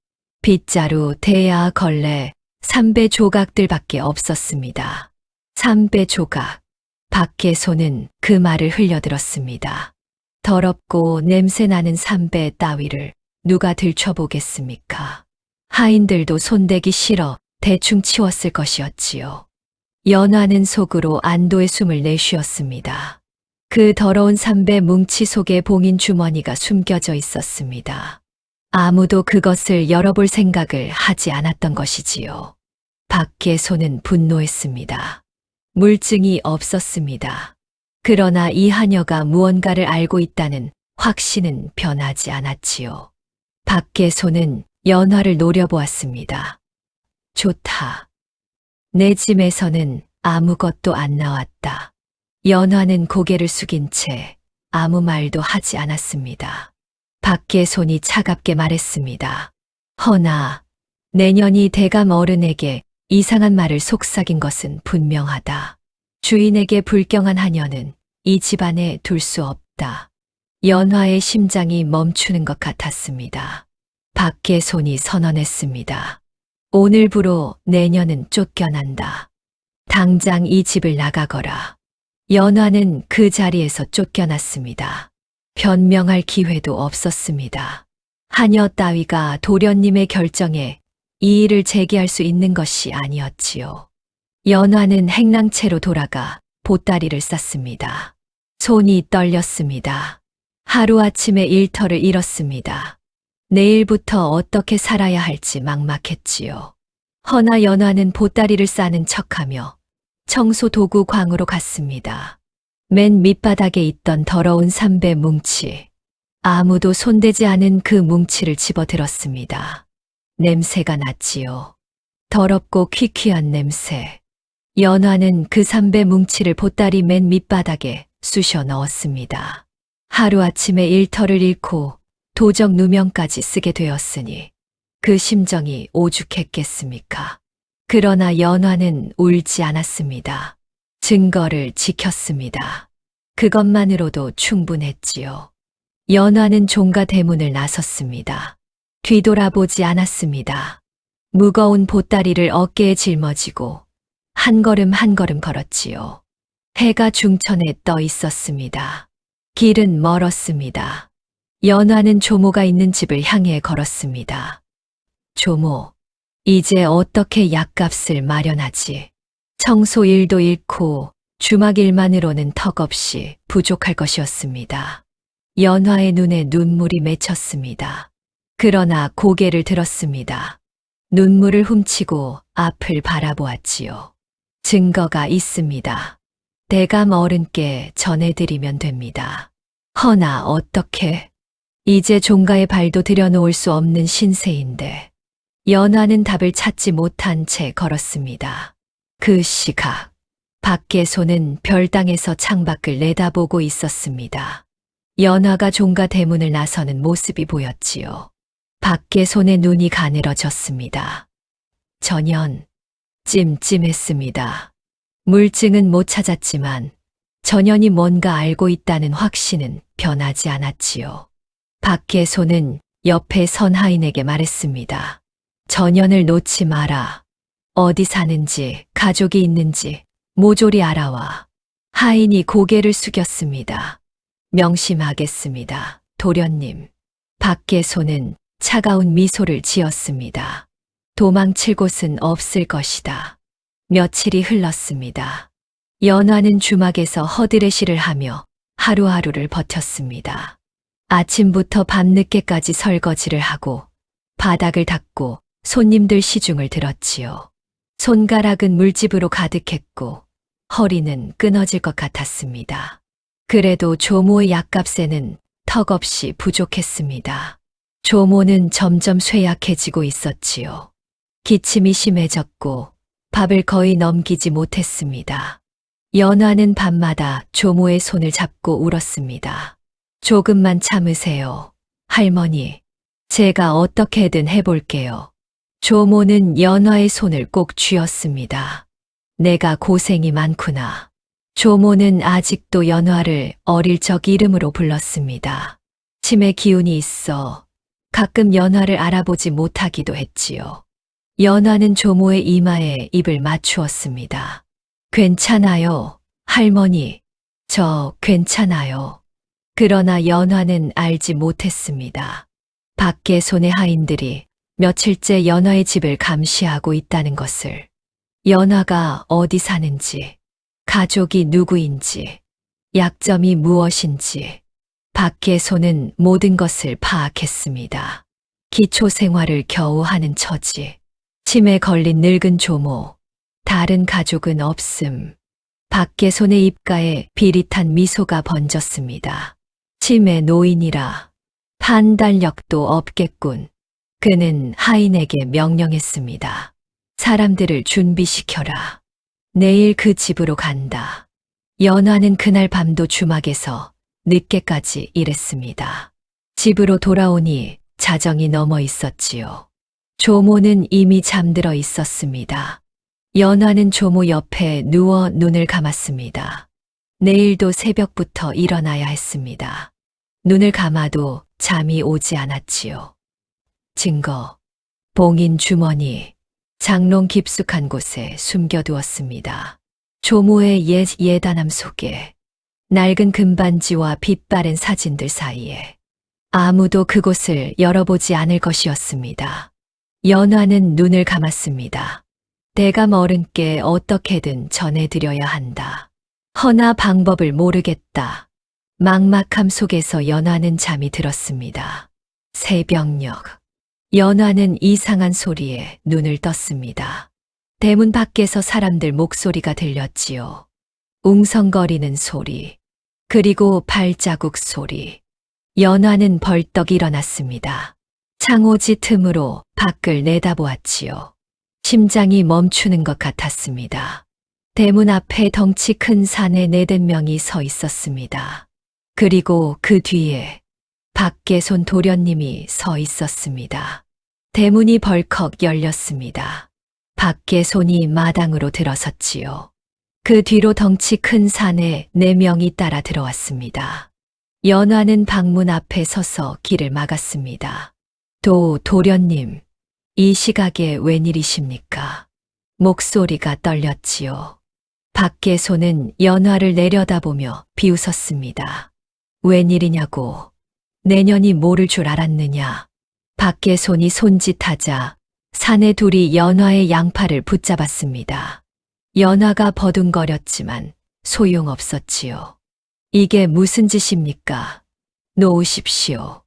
빗자루, 대야, 걸레, 삼배 조각들밖에 없었습니다. 삼배 조각. 밖에 손은 그 말을 흘려들었습니다. 더럽고 냄새나는 삼배 따위를 누가 들춰보겠습니까? 하인들도 손대기 싫어 대충 치웠을 것이었지요. 연화는 속으로 안도의 숨을 내쉬었습니다. 그 더러운 삼배 뭉치 속에 봉인 주머니가 숨겨져 있었습니다. 아무도 그것을 열어볼 생각을 하지 않았던 것이지요. 밖에 손은 분노했습니다. 물증이 없었습니다. 그러나 이 하녀가 무언가를 알고 있다는 확신은 변하지 않았지요. 밖에 손은 연화를 노려보았습니다. 좋다. 내 짐에서는 아무것도 안 나왔다. 연화는 고개를 숙인 채 아무 말도 하지 않았습니다. 밖에 손이 차갑게 말했습니다. 허나 내년이 대감 어른에게 이상한 말을 속삭인 것은 분명하다. 주인에게 불경한 하녀는 이 집안에 둘 수 없다. 연화의 심장이 멈추는 것 같았습니다. 밖에 손이 선언했습니다. 오늘부로 내년은 쫓겨난다. 당장 이 집을 나가거라. 연화는 그 자리에서 쫓겨났습니다. 변명할 기회도 없었습니다. 하녀 따위가 도련님의 결정에 이의를 제기할 수 있는 것이 아니었지요. 연화는 행랑채로 돌아가 보따리를 쌌습니다. 손이 떨렸습니다. 하루아침에 일터를 잃었습니다. 내일부터 어떻게 살아야 할지 막막했지요. 허나 연화는 보따리를 싸는 척하며 청소 도구 광으로 갔습니다. 맨 밑바닥에 있던 더러운 삼배 뭉치. 아무도 손대지 않은 그 뭉치를 집어들었습니다. 냄새가 났지요. 더럽고 퀴퀴한 냄새. 연화는 그 삼배 뭉치를 보따리 맨 밑바닥에 쑤셔 넣었습니다. 하루아침에 일터를 잃고 도적 누명까지 쓰게 되었으니 그 심정이 오죽했겠습니까? 그러나 연화는 울지 않았습니다. 증거를 지켰습니다. 그것만으로도 충분했지요. 연화는 종가 대문을 나섰습니다. 뒤돌아보지 않았습니다. 무거운 보따리를 어깨에 짊어지고 한 걸음 한 걸음 걸었지요. 해가 중천에 떠 있었습니다. 길은 멀었습니다. 연화는 조모가 있는 집을 향해 걸었습니다. 조모, 이제 어떻게 약값을 마련하지? 청소 일도 잃고 주막 일만으로는 턱없이 부족할 것이었습니다. 연화의 눈에 눈물이 맺혔습니다. 그러나 고개를 들었습니다. 눈물을 훔치고 앞을 바라보았지요. 증거가 있습니다. 대감 어른께 전해드리면 됩니다. 허나 어떻게? 이제 종가의 발도 들여놓을 수 없는 신세인데. 연화는 답을 찾지 못한 채 걸었습니다. 그 시각, 밖에 손은 별당에서 창밖을 내다보고 있었습니다. 연화가 종가 대문을 나서는 모습이 보였지요. 밖에 손의 눈이 가늘어졌습니다. 전혀 찜찜했습니다. 물증은 못 찾았지만 전현이 뭔가 알고 있다는 확신은 변하지 않았지요. 박계소는 옆에 선 하인에게 말했습니다. 전현을 놓지 마라. 어디 사는지, 가족이 있는지 모조리 알아와. 하인이 고개를 숙였습니다. 명심하겠습니다, 도련님. 박계소는 차가운 미소를 지었습니다. 도망칠 곳은 없을 것이다. 며칠이 흘렀습니다. 연화는 주막에서 허드레시를 하며 하루하루를 버텼습니다. 아침부터 밤늦게까지 설거지를 하고 바닥을 닦고 손님들 시중을 들었지요. 손가락은 물집으로 가득했고 허리는 끊어질 것 같았습니다. 그래도 조모의 약값에는 턱없이 부족했습니다. 조모는 점점 쇠약해지고 있었지요. 기침이 심해졌고 밥을 거의 넘기지 못했습니다. 연화는 밤마다 조모의 손을 잡고 울었습니다. 조금만 참으세요, 할머니. 제가 어떻게든 해볼게요. 조모는 연화의 손을 꼭 쥐었습니다. 내가 고생이 많구나. 조모는 아직도 연화를 어릴 적 이름으로 불렀습니다. 치매 기운이 있어 가끔 연화를 알아보지 못하기도 했지요. 연화는 조모의 이마에 입을 맞추었습니다. 괜찮아요, 할머니. 저 괜찮아요. 그러나 연화는 알지 못했습니다. 밖에 손의 하인들이 며칠째 연화의 집을 감시하고 있다는 것을. 연화가 어디 사는지, 가족이 누구인지, 약점이 무엇인지, 밖에 손은 모든 것을 파악했습니다. 기초 생활을 겨우 하는 처지, 치매 걸린 늙은 조모, 다른 가족은 없음. 밖에 손의 입가에 비릿한 미소가 번졌습니다. 치매 노인이라 판단력도 없겠군. 그는 하인에게 명령했습니다. 사람들을 준비시켜라. 내일 그 집으로 간다. 연화는 그날 밤도 주막에서 늦게까지 일했습니다. 집으로 돌아오니 자정이 넘어 있었지요. 조모는 이미 잠들어 있었습니다. 연화는 조모 옆에 누워 눈을 감았습니다. 내일도 새벽부터 일어나야 했습니다. 눈을 감아도 잠이 오지 않았지요. 증거, 봉인 주머니, 장롱 깊숙한 곳에 숨겨두었습니다. 조모의 옛 예단함 속에, 낡은 금반지와 빛바랜 사진들 사이에 아무도 그곳을 열어보지 않을 것이었습니다. 연화는 눈을 감았습니다. 대감 어른께 어떻게든 전해드려야 한다. 허나 방법을 모르겠다. 막막함 속에서 연화는 잠이 들었습니다. 새벽녘. 연화는 이상한 소리에 눈을 떴습니다. 대문 밖에서 사람들 목소리가 들렸지요. 웅성거리는 소리, 그리고 발자국 소리. 연화는 벌떡 일어났습니다. 창호지 틈으로 밖을 내다보았지요. 심장이 멈추는 것 같았습니다. 대문 앞에 덩치 큰 사내 4~5명이 서 있었습니다. 그리고 그 뒤에 밖에손 도련님이 서 있었습니다. 대문이 벌컥 열렸습니다. 밖에손이 마당으로 들어섰지요. 그 뒤로 덩치 큰 사내 4명이 따라 들어왔습니다. 연화는 방문 앞에 서서 길을 막았습니다. 도련님, 이 시각에 웬일이십니까? 목소리가 떨렸지요. 밖에손은 연화를 내려다보며 비웃었습니다. 웬일이냐고. 내년이 모를 줄 알았느냐. 밖에손이 손짓하자 사내 둘이 연화의 양팔을 붙잡았습니다. 연화가 버둥거렸지만 소용없었지요. 이게 무슨 짓입니까? 놓으십시오.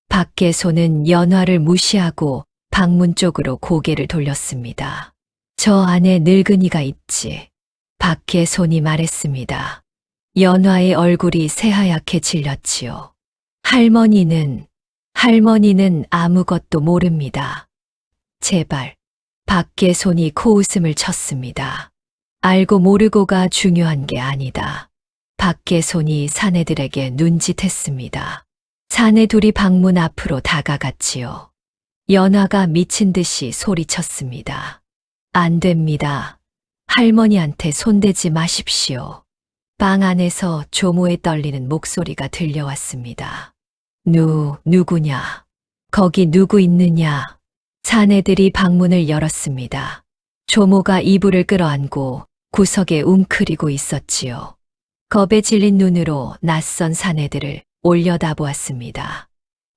밖에손은 연화를 무시하고 방문 쪽으로 고개를 돌렸습니다. 저 안에 늙은이가 있지. 밖에손이 말했습니다. 연화의 얼굴이 새하얗게 질렸지요. 할머니는 아무것도 모릅니다. 제발. 밖에손이 코웃음을 쳤습니다. 알고 모르고가 중요한 게 아니다. 밖에손이 사내들에게 눈짓했습니다. 사내 둘이 방문 앞으로 다가갔지요. 연화가 미친 듯이 소리쳤습니다. 안 됩니다. 할머니한테 손대지 마십시오. 방 안에서 조모의 떨리는 목소리가 들려왔습니다. 누구냐? 거기 누구 있느냐? 사내들이 방문을 열었습니다. 조모가 이불을 끌어안고 구석에 웅크리고 있었지요. 겁에 질린 눈으로 낯선 사내들을 올려다보았습니다.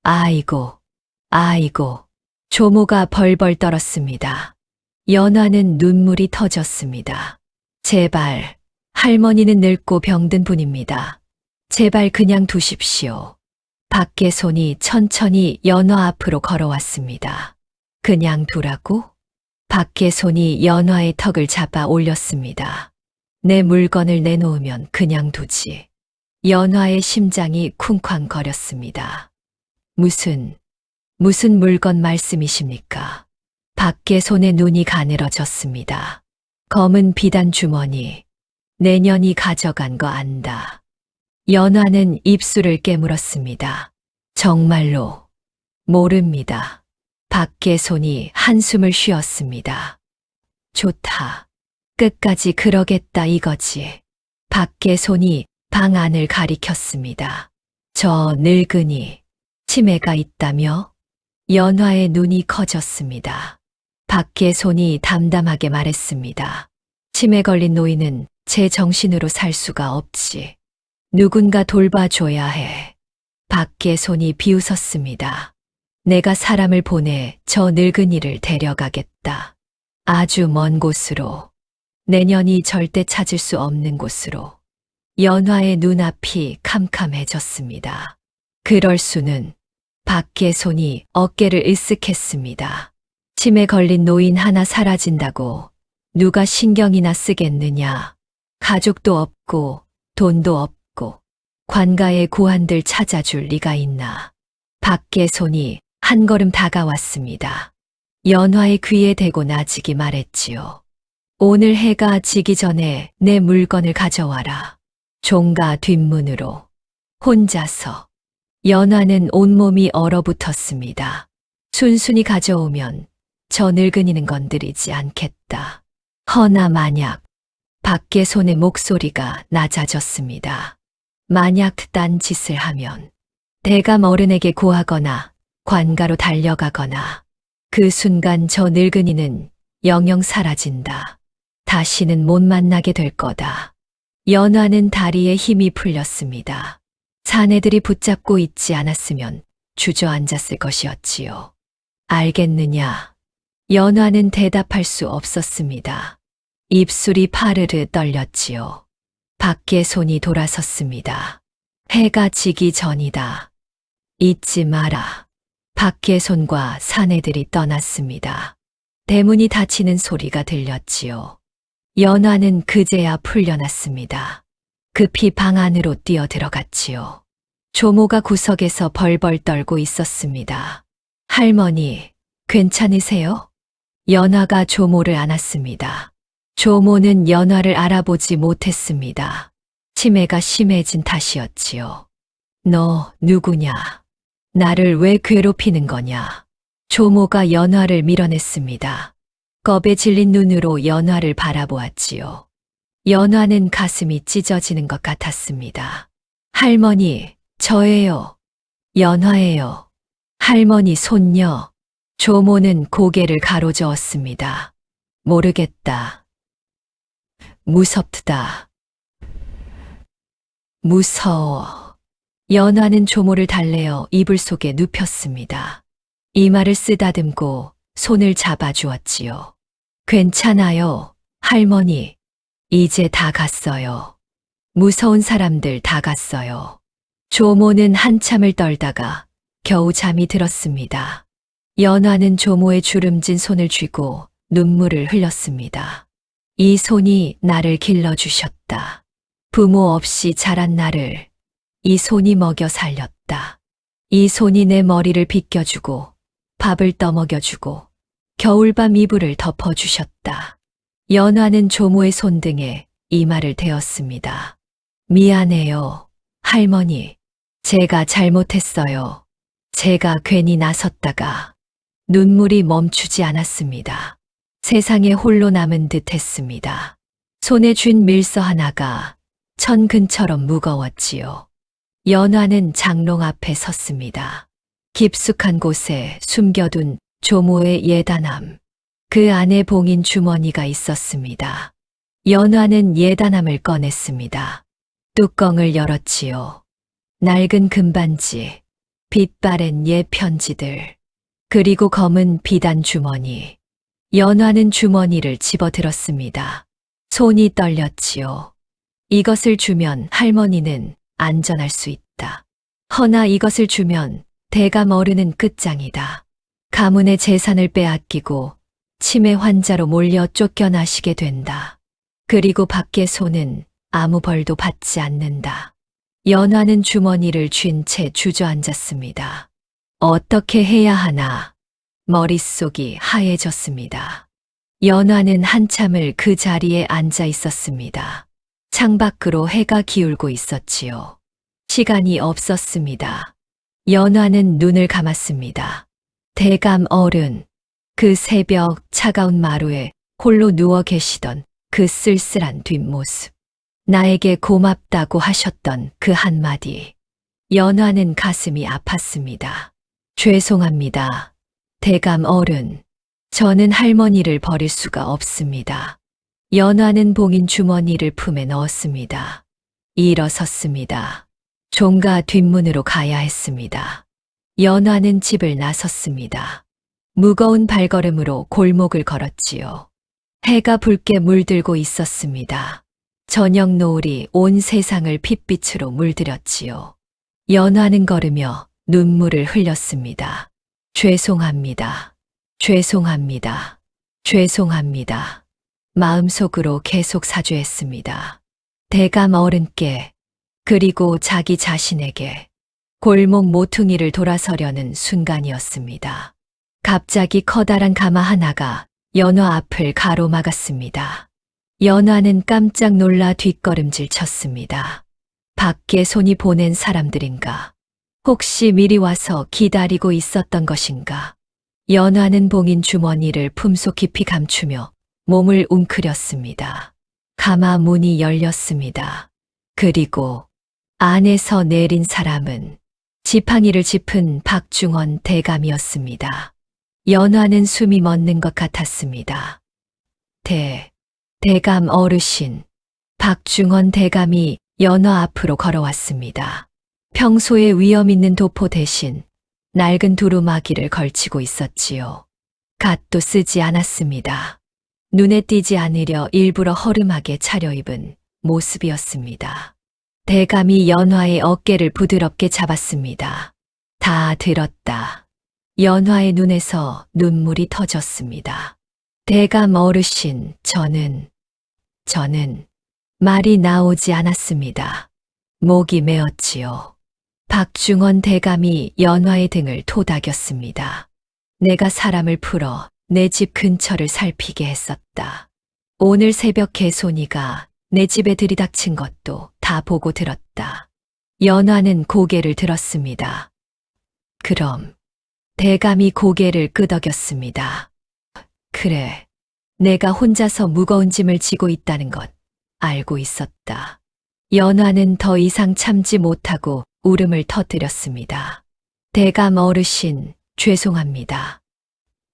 아이고, 조모가 벌벌 떨었습니다. 연화는 눈물이 터졌습니다. 제발, 할머니는 늙고 병든 분입니다. 제발 그냥 두십시오. 박계손이 천천히 연화 앞으로 걸어왔습니다. 그냥 두라고? 박계손이 연화의 턱을 잡아 올렸습니다. 내 물건을 내놓으면 그냥 두지. 연화의 심장이 쿵쾅거렸습니다. 무슨 물건 말씀이십니까? 박계손의 눈이 가늘어졌습니다. 검은 비단 주머니, 내년이 가져간 거 안다. 연화는 입술을 깨물었습니다. 정말로 모릅니다. 박계손이 한숨을 쉬었습니다. 좋다. 끝까지 그러겠다 이거지. 박계손이 방 안을 가리켰습니다. 저 늙은이, 치매가 있다며? 연화의 눈이 커졌습니다. 박계손이 담담하게 말했습니다. 치매 걸린 노인은 제 정신으로 살 수가 없지. 누군가 돌봐줘야 해. 박계손이 비웃었습니다. 내가 사람을 보내 저 늙은이를 데려가겠다. 아주 먼 곳으로. 내년이 절대 찾을 수 없는 곳으로. 연화의 눈앞이 캄캄해졌습니다. 그럴 수는. 박계손이 어깨를 으쓱했습니다. 치매 걸린 노인 하나 사라진다고 누가 신경이나 쓰겠느냐. 가족도 없고 돈도 없고 관가에 고한들 찾아줄 리가 있나. 박계손이 한 걸음 다가왔습니다. 연화의 귀에 대고 나지기 말했지요. 오늘 해가 지기 전에 내 물건을 가져와라. 종가 뒷문으로. 혼자서. 연화는 온몸이 얼어붙었습니다. 순순히 가져오면 저 늙은이는 건드리지 않겠다. 허나 만약. 박계손의 목소리가 낮아졌습니다. 만약 딴 짓을 하면 대감 어른에게 고하거나 관가로 달려가거나 그 순간 저 늙은이는 영영 사라진다. 다시는 못 만나게 될 거다. 연화는 다리에 힘이 풀렸습니다. 사내들이 붙잡고 있지 않았으면 주저앉았을 것이었지요. 알겠느냐? 연화는 대답할 수 없었습니다. 입술이 파르르 떨렸지요. 박계손이 돌아섰습니다. 해가 지기 전이다. 잊지 마라. 박계손과 사내들이 떠났습니다. 대문이 닫히는 소리가 들렸지요. 연화는 그제야 풀려났습니다. 급히 방 안으로 뛰어들어갔지요. 조모가 구석에서 벌벌 떨고 있었습니다. 할머니, 괜찮으세요? 연화가 조모를 안았습니다. 조모는 연화를 알아보지 못했습니다. 치매가 심해진 탓이었지요. 너 누구냐? 나를 왜 괴롭히는 거냐? 조모가 연화를 밀어냈습니다. 겁에 질린 눈으로 연화를 바라보았지요. 연화는 가슴이 찢어지는 것 같았습니다. 할머니, 저예요. 연화예요. 할머니 손녀. 조모는 고개를 가로저었습니다. 모르겠다. 무섭다. 무서워. 연화는 조모를 달래어 이불 속에 눕혔습니다. 이마를 쓰다듬고 손을 잡아주었지요. 괜찮아요, 할머니. 이제 다 갔어요. 무서운 사람들 다 갔어요. 조모는 한참을 떨다가 겨우 잠이 들었습니다. 연화는 조모의 주름진 손을 쥐고 눈물을 흘렸습니다. 이 손이 나를 길러주셨다. 부모 없이 자란 나를 이 손이 먹여 살렸다. 이 손이 내 머리를 빗겨주고 밥을 떠먹여주고 겨울밤 이불을 덮어주셨다. 연화는 조모의 손등에 이마를 대었습니다. 미안해요, 할머니. 제가 잘못했어요. 제가 괜히 나섰다가 눈물이 멈추지 않았습니다. 세상에 홀로 남은 듯 했습니다. 손에 쥔 밀서 하나가 천근처럼 무거웠지요. 연화는 장롱 앞에 섰습니다. 깊숙한 곳에 숨겨둔 조모의 예단함. 그 안에 봉인 주머니가 있었습니다. 연화는 예단함을 꺼냈습니다. 뚜껑을 열었지요. 낡은 금반지, 빛바랜 옛 편지들, 그리고 검은 비단 주머니. 연화는 주머니를 집어들었습니다. 손이 떨렸지요. 이것을 주면 할머니는 안전할 수 있다. 허나 이것을 주면 대감 어른은 끝장이다. 가문의 재산을 빼앗기고 치매 환자로 몰려 쫓겨나시게 된다. 그리고 밖에서는 아무 벌도 받지 않는다. 연화는 주머니를 쥔 채 주저앉았습니다. 어떻게 해야 하나? 머릿속이 하얘졌습니다. 연화는 한참을 그 자리에 앉아 있었습니다. 창밖으로 해가 기울고 있었지요. 시간이 없었습니다. 연화는 눈을 감았습니다. 대감 어른, 그 새벽 차가운 마루에 홀로 누워 계시던 그 쓸쓸한 뒷모습. 나에게 고맙다고 하셨던 그 한마디. 연화는 가슴이 아팠습니다. 죄송합니다. 대감 어른, 저는 할머니를 버릴 수가 없습니다. 연화는 봉인 주머니를 품에 넣었습니다. 일어섰습니다. 종가 뒷문으로 가야 했습니다. 연화는 집을 나섰습니다. 무거운 발걸음으로 골목을 걸었지요. 해가 붉게 물들고 있었습니다. 저녁 노을이 온 세상을 핏빛으로 물들였지요. 연화는 걸으며 눈물을 흘렸습니다. 죄송합니다. 죄송합니다. 죄송합니다. 마음속으로 계속 사죄했습니다. 대감 어른께, 그리고 자기 자신에게. 골목 모퉁이를 돌아서려는 순간이었습니다. 갑자기 커다란 가마 하나가 연화 앞을 가로막았습니다. 연화는 깜짝 놀라 뒷걸음질 쳤습니다. 밖에 손이 보낸 사람들인가? 혹시 미리 와서 기다리고 있었던 것인가? 연화는 봉인 주머니를 품속 깊이 감추며 몸을 웅크렸습니다. 가마 문이 열렸습니다. 그리고 안에서 내린 사람은 지팡이를 짚은 박중원 대감이었습니다. 연화는 숨이 멎는 것 같았습니다. 대감 어르신. 박중원 대감이 연화 앞으로 걸어왔습니다. 평소에 위험 있는 도포 대신 낡은 두루마기를 걸치고 있었지요. 갓도 쓰지 않았습니다. 눈에 띄지 않으려 일부러 허름하게 차려입은 모습이었습니다. 대감이 연화의 어깨를 부드럽게 잡았습니다. 다 들었다. 연화의 눈에서 눈물이 터졌습니다. 대감 어르신, 저는 말이 나오지 않았습니다. 목이 메었지요. 박중원 대감이 연화의 등을 토닥였습니다. 내가 사람을 풀어 내 집 근처를 살피게 했었다. 오늘 새벽 개손이가 내 집에 들이닥친 것도 다 보고 들었다. 연화는 고개를 들었습니다. 그럼 대감이 고개를 끄덕였습니다. 그래, 내가 혼자서 무거운 짐을 지고 있다는 것 알고 있었다. 연화는 더 이상 참지 못하고 울음을 터뜨렸습니다. 대감 어르신, 죄송합니다.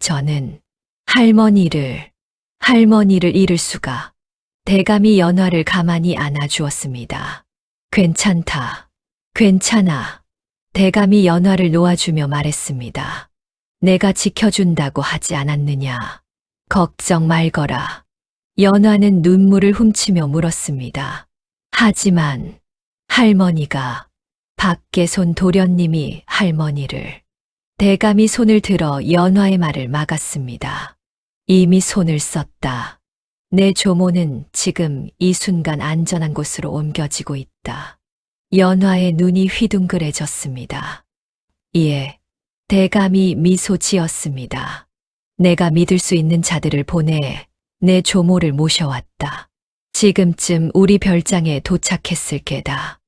저는 할머니를 잃을 수가. 대감이 연화를 가만히 안아주었습니다. 괜찮아. 대감이 연화를 놓아주며 말했습니다. 내가 지켜준다고 하지 않았느냐. 걱정 말거라. 연화는 눈물을 훔치며 물었습니다. 하지만 할머니가, 밖에 손 도련님이 할머니를. 대감이 손을 들어 연화의 말을 막았습니다. 이미 손을 썼다. 내 조모는 지금 이 순간 안전한 곳으로 옮겨지고 있다. 연화의 눈이 휘둥그레졌습니다. 예, 대감이 미소 지었습니다. 내가 믿을 수 있는 자들을 보내 내 조모를 모셔왔다. 지금쯤 우리 별장에 도착했을 게다.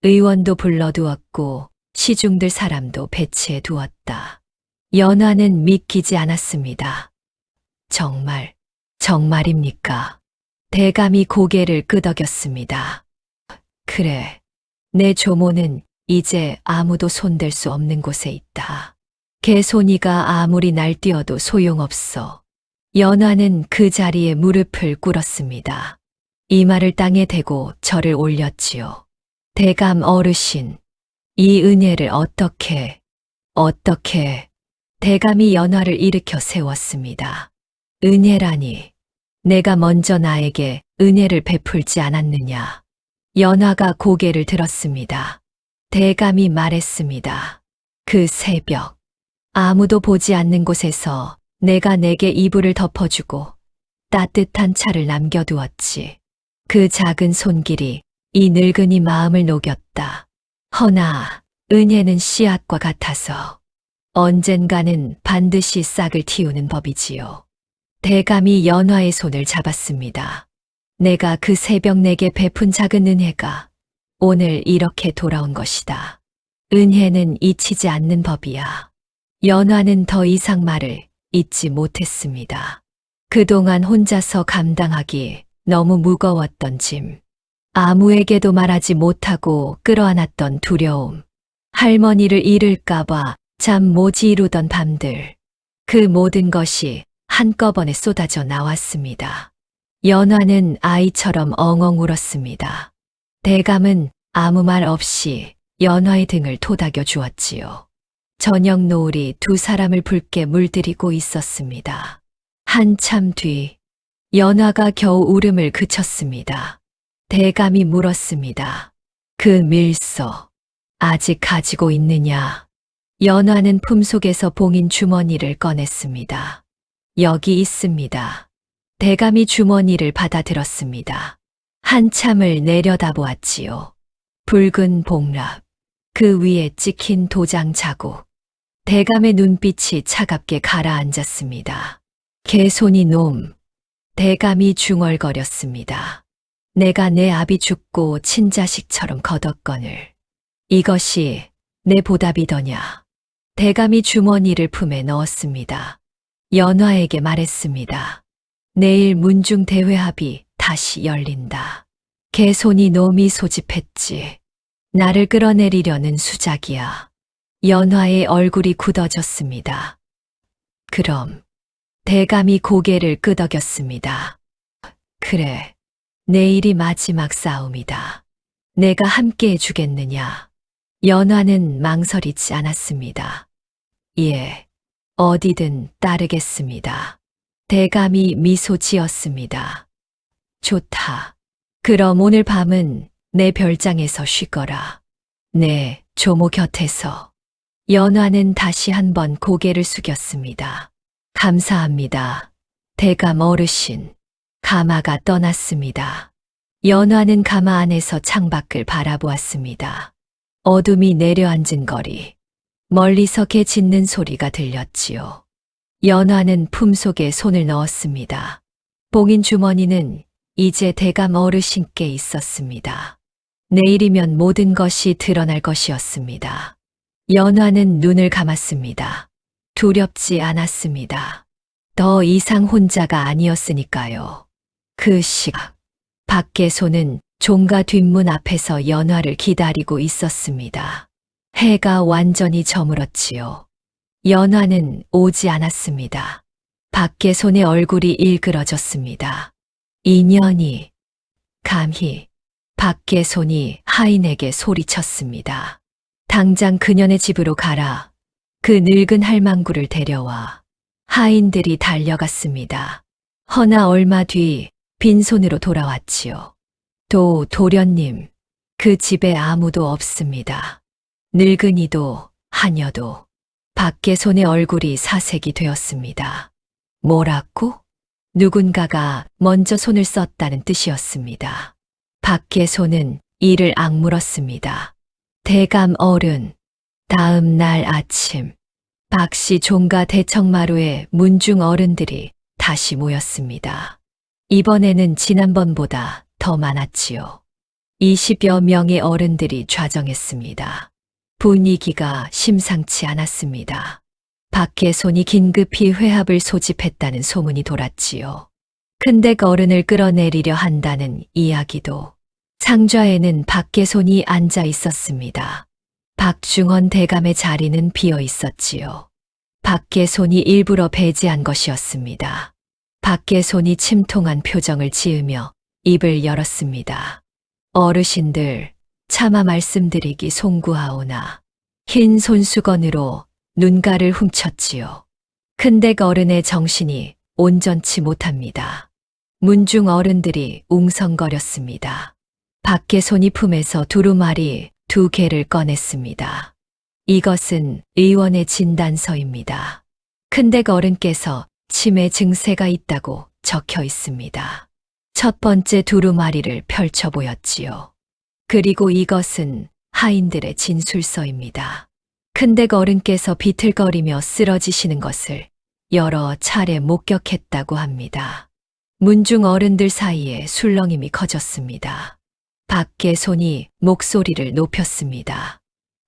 의원도 불러두었고 시중들 사람도 배치해 두었다. 연화는 믿기지 않았습니다. 정말입니까? 대감이 고개를 끄덕였습니다. 그래. 내 조모는 이제 아무도 손댈 수 없는 곳에 있다. 개손이가 아무리 날뛰어도 소용없어. 연화는 그 자리에 무릎을 꿇었습니다. 이마를 땅에 대고 절을 올렸지요. 대감 어르신, 이 은혜를 어떻게, 대감이 연화를 일으켜 세웠습니다. 은혜라니, 내가 먼저 나에게 은혜를 베풀지 않았느냐. 연화가 고개를 들었습니다. 대감이 말했습니다. 그 새벽, 아무도 보지 않는 곳에서 내가 내게 이불을 덮어주고 따뜻한 차를 남겨두었지. 그 작은 손길이 이 늙은이 마음을 녹였다. 허나 은혜는 씨앗과 같아서 언젠가는 반드시 싹을 틔우는 법이지요. 대감이 연화의 손을 잡았습니다. 내가 그 새벽 내게 베푼 작은 은혜가 오늘 이렇게 돌아온 것이다. 은혜는 잊히지 않는 법이야. 연화는 더 이상 말을 잊지 못했습니다. 그동안 혼자서 감당하기 너무 무거웠던 짐, 아무에게도 말하지 못하고 끌어안았던 두려움, 할머니를 잃을까봐 잠 못 이루던 밤들, 그 모든 것이 한꺼번에 쏟아져 나왔습니다. 연화는 아이처럼 엉엉 울었습니다. 대감은 아무 말 없이 연화의 등을 토닥여 주었지요. 저녁 노을이 두 사람을 붉게 물들이고 있었습니다. 한참 뒤 연화가 겨우 울음을 그쳤습니다. 대감이 물었습니다. 그 밀서 아직 가지고 있느냐? 연화는 품속에서 봉인 주머니를 꺼냈습니다. 여기 있습니다. 대감이 주머니를 받아들었습니다. 한참을 내려다보았지요. 붉은 복랍, 그 위에 찍힌 도장 자국. 대감의 눈빛이 차갑게 가라앉았습니다. 개손이 놈. 대감이 중얼거렸습니다. 내가 내 아비 죽고 친자식처럼 거뒀거늘. 이것이 내 보답이더냐. 대감이 주머니를 품에 넣었습니다. 연화에게 말했습니다. 내일 문중 대회합이 다시 열린다. 개손이 놈이 소집했지. 나를 끌어내리려는 수작이야. 연화의 얼굴이 굳어졌습니다. 그럼 대감이 고개를 끄덕였습니다. 그래, 내일이 마지막 싸움이다. 내가 함께 해주겠느냐? 연화는 망설이지 않았습니다. 예, 어디든 따르겠습니다. 대감이 미소 지었습니다. 좋다. 그럼 오늘 밤은 내 별장에서 쉬거라. 네, 조모 곁에서. 연화는 다시 한번 고개를 숙였습니다. 감사합니다. 대감 어르신. 가마가 떠났습니다. 연화는 가마 안에서 창밖을 바라보았습니다. 어둠이 내려앉은 거리. 멀리서 개 짖는 소리가 들렸지요. 연화는 품속에 손을 넣었습니다. 봉인 주머니는 이제 대감 어르신께 있었습니다. 내일이면 모든 것이 드러날 것이었습니다. 연화는 눈을 감았습니다. 두렵지 않았습니다. 더 이상 혼자가 아니었으니까요. 그 시각, 밖에서는 종가 뒷문 앞에서 연화를 기다리고 있었습니다. 해가 완전히 저물었지요. 연화는 오지 않았습니다. 밖에손의 얼굴이 일그러졌습니다. 인연이, 감히, 밖에손이 하인에게 소리쳤습니다. 당장 그년의 집으로 가라. 그 늙은 할망구를 데려와. 하인들이 달려갔습니다. 허나 얼마 뒤 빈손으로 돌아왔지요. 도련님, 그 집에 아무도 없습니다. 늙은이도 하녀도. 밖에손의 얼굴이 사색이 되었습니다. 뭐라고? 누군가가 먼저 손을 썼다는 뜻이었습니다. 밖에손은 이를 악물었습니다. 대감 어른. 다음 날 아침, 박씨 종가 대청마루에 문중 어른들이 다시 모였습니다. 이번에는 지난번보다 더 많았지요. 20여 명의 어른들이 좌정했습니다. 분위기가 심상치 않았습니다. 밖에손이 긴급히 회합을 소집했다는 소문이 돌았지요. 큰댁 어른을 끌어내리려 한다는 이야기도, 상좌에는 박계손이 앉아 있었습니다. 박중헌 대감의 자리는 비어 있었지요. 박계손이 일부러 배제한 것이었습니다. 박계손이 침통한 표정을 지으며 입을 열었습니다. 어르신들, 차마 말씀드리기 송구하오나 흰 손수건으로 눈가를 훔쳤지요. 큰댁 어른의 정신이 온전치 못합니다. 문중 어른들이 웅성거렸습니다. 박계손이 품에서 두루마리 2개를 꺼냈습니다. 이것은 의원의 진단서입니다. 큰댁 어른께서 치매 증세가 있다고 적혀 있습니다. 첫 번째 두루마리를 펼쳐 보였지요. 그리고 이것은 하인들의 진술서입니다. 큰댁 어른께서 비틀거리며 쓰러지시는 것을 여러 차례 목격했다고 합니다. 문중 어른들 사이에 술렁임이 커졌습니다. 박계손이 목소리를 높였습니다.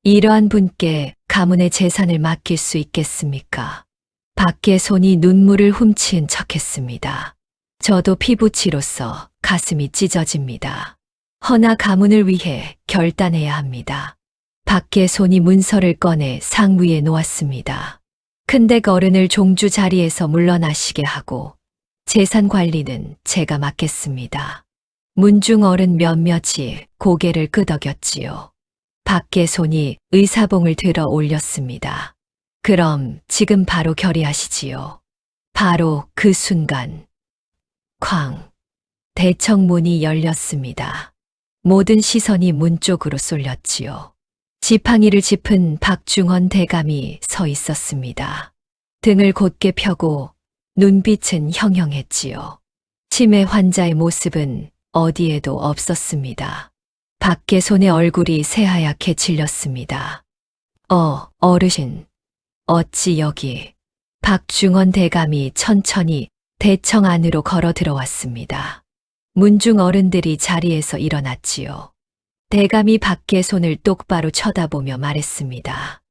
이러한 분께 가문의 재산을 맡길 수 있겠습니까? 박계손이 눈물을 훔친 척했습니다. 저도 피부치로서 가슴이 찢어집니다. 허나 가문을 위해 결단해야 합니다. 박계손이 문서를 꺼내 상 위에 놓았습니다. 큰댁 어른을 종주 자리에서 물러나시게 하고 재산 관리는 제가 맡겠습니다. 문중 어른 몇몇이 고개를 끄덕였지요. 박계손이 의사봉을 들어 올렸습니다. 그럼 지금 바로 결의하시지요. 바로 그 순간 쾅! 대청문이 열렸습니다. 모든 시선이 문 쪽으로 쏠렸지요. 지팡이를 짚은 박중헌 대감이 서 있었습니다. 등을 곧게 펴고 눈빛은 형형했지요. 치매 환자의 모습은 어디에도 없었습니다. 박계손의 얼굴이 새하얗게 질렸습니다. 어르신, 어찌 여기. 박중헌 대감이 천천히 대청 안으로 걸어 들어왔습니다. 문중 어른들이 자리에서 일어났지요. 대감이 박계손을 똑바로 쳐다보며 말했습니다.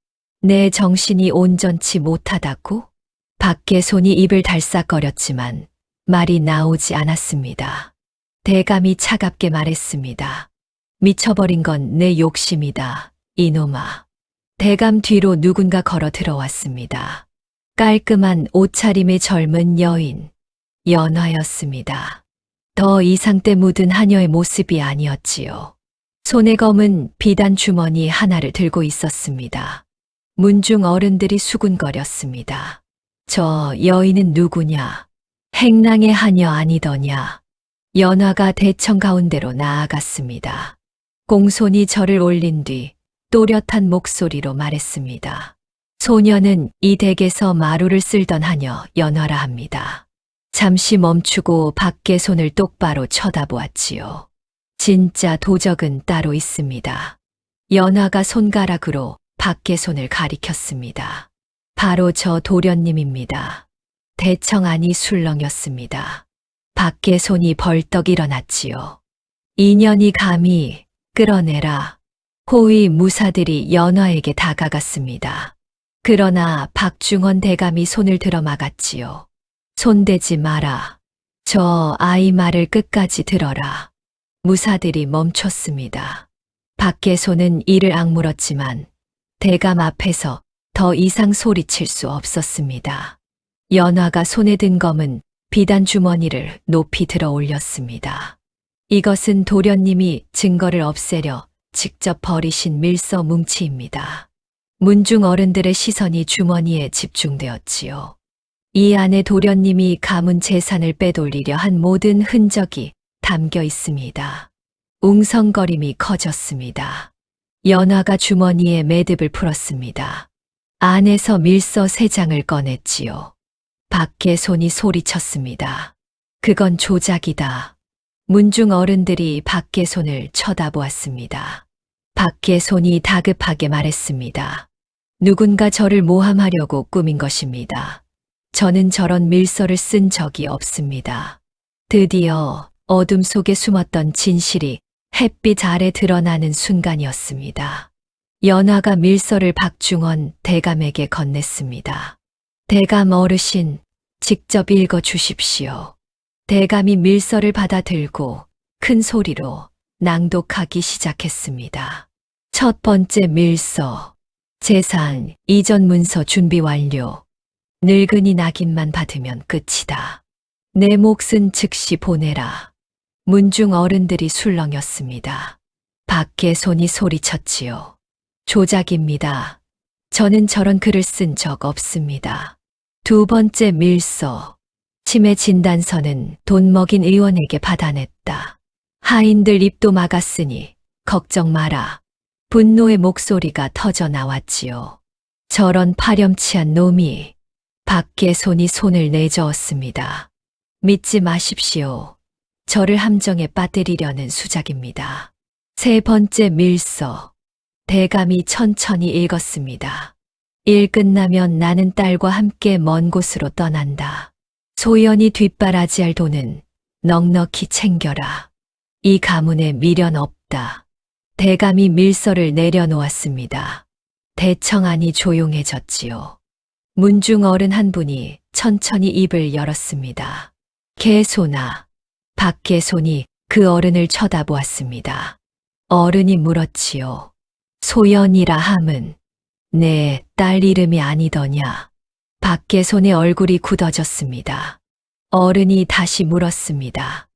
내 정신이 온전치 못하다고? 박계손이 입을 달싹거렸지만 말이 나오지 않았습니다. 대감이 차갑게 말했습니다. 미쳐버린 건 내 욕심이다, 이놈아. 대감 뒤로 누군가 걸어 들어왔습니다. 깔끔한 옷차림의 젊은 여인, 연화였습니다. 더 이상 때 묻은 하녀의 모습이 아니었지요. 손에 검은 비단 주머니 하나를 들고 있었습니다. 문중 어른들이 수군거렸습니다. 저 여인은 누구냐? 행랑의 하녀 아니더냐? 연화가 대청 가운데로 나아갔습니다. 공손히 절을 올린 뒤 또렷한 목소리로 말했습니다. 소녀는 이 댁에서 마루를 쓸던 하녀 연화라 합니다. 잠시 멈추고 박계손을 똑바로 쳐다보았지요. 진짜 도적은 따로 있습니다. 연화가 손가락으로 박계손을 가리켰습니다. 바로 저 도련님입니다. 대청 안이 술렁였습니다. 박계손이 벌떡 일어났지요. 인연이 감히 끌어내라. 호위 무사들이 연화에게 다가갔습니다. 그러나 박중헌 대감이 손을 들어 막았지요. 손대지 마라. 저 아이 말을 끝까지 들어라. 무사들이 멈췄습니다. 박계손은 이를 악물었지만 대감 앞에서 더 이상 소리칠 수 없었습니다. 연화가 손에 든 검은 비단 주머니를 높이 들어 올렸습니다. 이것은 도련님이 증거를 없애려 직접 버리신 밀서 뭉치입니다. 문중 어른들의 시선이 주머니에 집중되었지요. 이 안에 도련님이 가문 재산을 빼돌리려 한 모든 흔적이 담겨 있습니다. 웅성거림이 커졌습니다. 연화가 주머니에 매듭을 풀었습니다. 안에서 밀서 3장을 꺼냈지요. 박계손이 소리쳤습니다. 그건 조작이다. 문중 어른들이 박계손을 쳐다보았습니다. 박계손이 다급하게 말했습니다. 누군가 저를 모함하려고 꾸민 것입니다. 저는 저런 밀서를 쓴 적이 없습니다. 드디어 어둠 속에 숨었던 진실이 햇빛 아래 드러나는 순간이었습니다. 연화가 밀서를 박중헌 대감에게 건넸습니다. 대감 어르신, 직접 읽어 주십시오. 대감이 밀서를 받아 들고 큰 소리로 낭독하기 시작했습니다. 첫 번째 밀서. 재산 이전 문서 준비 완료. 늙은이 낙인만 받으면 끝이다. 내 몫은 즉시 보내라. 문중 어른들이 술렁였습니다. 박계손이 소리쳤지요. 조작입니다. 저는 저런 글을 쓴 적 없습니다. 두 번째 밀서. 치매 진단서는 돈 먹인 의원에게 받아냈다. 하인들 입도 막았으니 걱정 마라. 분노의 목소리가 터져 나왔지요. 저런 파렴치한 놈이. 박계손이 손을 내저었습니다. 믿지 마십시오. 저를 함정에 빠뜨리려는 수작입니다. 세 번째 밀서. 대감이 천천히 읽었습니다. 일 끝나면 나는 딸과 함께 먼 곳으로 떠난다. 소연이 뒷바라지할 돈은 넉넉히 챙겨라. 이 가문에 미련 없다. 대감이 밀서를 내려놓았습니다. 대청안이 조용해졌지요. 문중 어른 한 분이 천천히 입을 열었습니다. 계손아. 박계손이 그 어른을 쳐다보았습니다. 어른이 물었지요. 소연이라 함은 내 딸 이름이 아니더냐. 박계손의 얼굴이 굳어졌습니다. 어른이 다시 물었습니다.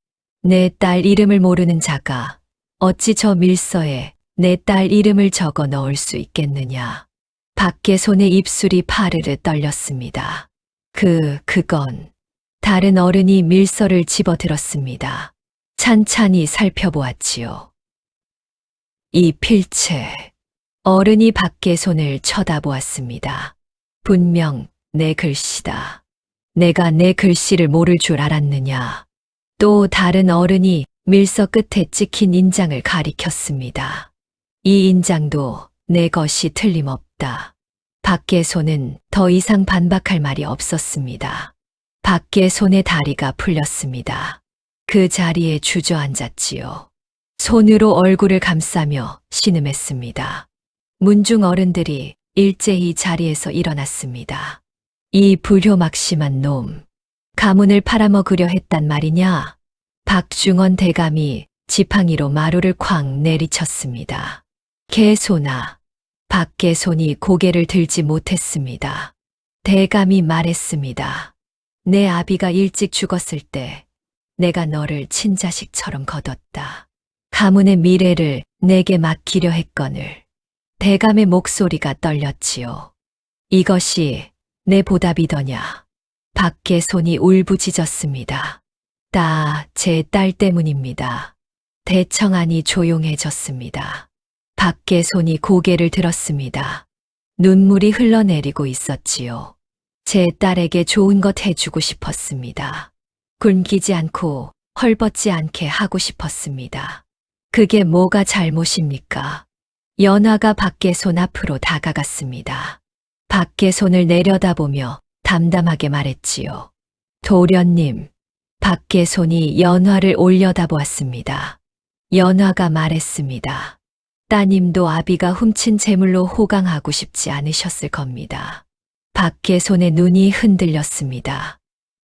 내 딸 이름을 모르는 자가 어찌 저 밀서에 내 딸 이름을 적어 넣을 수 있겠느냐. 박계손의 입술이 파르르 떨렸습니다. 그건. 다른 어른이 밀서를 집어들었습니다. 찬찬히 살펴보았지요. 이 필체. 어른이 박계손을 쳐다보았습니다. 분명 내 글씨다. 내가 내 글씨를 모를 줄 알았느냐. 또 다른 어른이 밀서 끝에 찍힌 인장을 가리켰습니다. 이 인장도 내 것이 틀림없다. 박계손은 더 이상 반박할 말이 없었습니다. 박계손의 다리가 풀렸습니다. 그 자리에 주저앉았지요. 손으로 얼굴을 감싸며 신음했습니다. 문중 어른들이 일제히 자리에서 일어났습니다. 이 불효막심한 놈, 가문을 팔아먹으려 했단 말이냐? 박중원 대감이 지팡이로 마루를 쾅 내리쳤습니다. 계손아. 박계손이 고개를 들지 못했습니다. 대감이 말했습니다. 내 아비가 일찍 죽었을 때 내가 너를 친자식처럼 거뒀다. 가문의 미래를 내게 맡기려 했거늘. 대감의 목소리가 떨렸지요. 이것이 내 보답이더냐. 박계손이 울부짖었습니다. 다 제 딸 때문입니다. 대청안이 조용해졌습니다. 박계손이 고개를 들었습니다. 눈물이 흘러내리고 있었지요. 제 딸에게 좋은 것 해주고 싶었습니다. 굶기지 않고 헐벗지 않게 하고 싶었습니다. 그게 뭐가 잘못입니까? 연화가 박계손 앞으로 다가갔습니다. 박계손을 내려다보며 담담하게 말했지요. 도련님. 박계손이 연화를 올려다보았습니다. 연화가 말했습니다. 따님도 아비가 훔친 재물로 호강하고 싶지 않으셨을 겁니다. 박계손의 눈이 흔들렸습니다.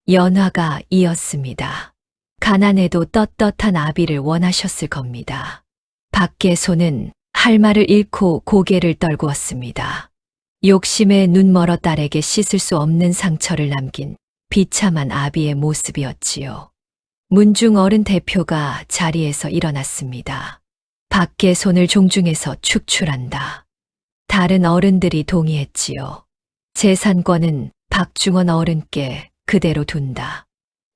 연화가 이었습니다. 가난해도 떳떳한 아비를 원하셨을 겁니다. 박계손은 할 말을 잃고 고개를 떨구었습니다. 욕심에 눈멀어 딸에게 씻을 수 없는 상처를 남긴 비참한 아비의 모습이었지요. 문중 어른 대표가 자리에서 일어났습니다. 박계손을 종중에서 축출한다. 다른 어른들이 동의했지요. 재산권은 박중원 어른께 그대로 둔다.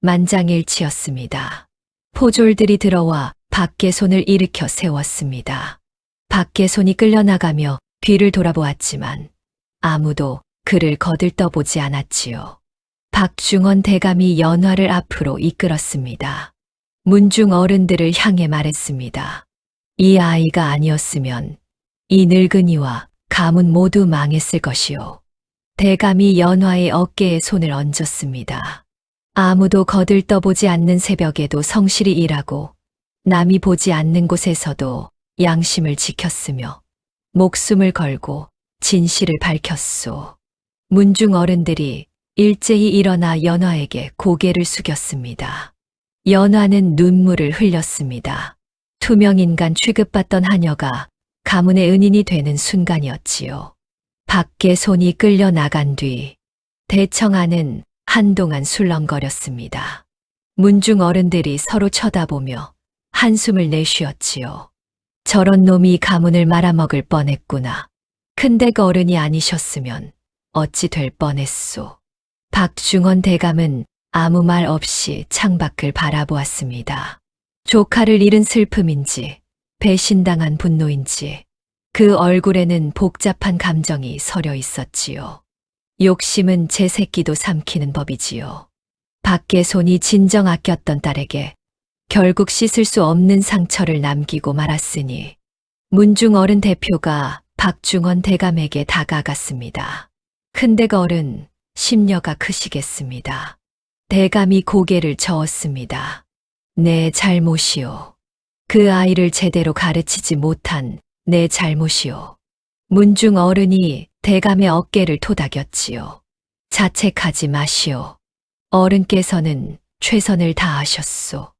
만장일치였습니다. 포졸들이 들어와 박계손을 일으켜 세웠습니다. 박계손이 끌려나가며 뒤를 돌아보았지만 아무도 그를 거들떠보지 않았지요. 박중원 대감이 연화를 앞으로 이끌었습니다. 문중 어른들을 향해 말했습니다. 이 아이가 아니었으면 이 늙은이와 가문 모두 망했을 것이요. 대감이 연화의 어깨에 손을 얹었습니다. 아무도 거들떠보지 않는 새벽에도 성실히 일하고 남이 보지 않는 곳에서도 양심을 지켰으며 목숨을 걸고 진실을 밝혔소. 문중 어른들이 일제히 일어나 연화에게 고개를 숙였습니다. 연화는 눈물을 흘렸습니다. 투명인간 취급받던 하녀가 가문의 은인이 되는 순간이었지요. 밖에 손이 끌려 나간 뒤 대청 안은 한동안 술렁거렸습니다. 문중 어른들이 서로 쳐다보며 한숨을 내쉬었지요. 저런 놈이 가문을 말아먹을 뻔했구나. 큰데가 어른이 아니셨으면 어찌 될 뻔했소. 박중원 대감은 아무 말 없이 창밖을 바라보았습니다. 조카를 잃은 슬픔인지 배신당한 분노인지 그 얼굴에는 복잡한 감정이 서려 있었지요. 욕심은 제 새끼도 삼키는 법이지요. 밖에 손이 진정 아꼈던 딸에게 결국 씻을 수 없는 상처를 남기고 말았으니 문중 어른 대표가 박중원 대감에게 다가갔습니다. 큰데가 어른 심려가 크시겠습니다. 대감이 고개를 저었습니다. 내 잘못이요. 그 아이를 제대로 가르치지 못한 내 잘못이요. 문중 어른이 대감의 어깨를 토닥였지요. 자책하지 마시오. 어른께서는 최선을 다하셨소.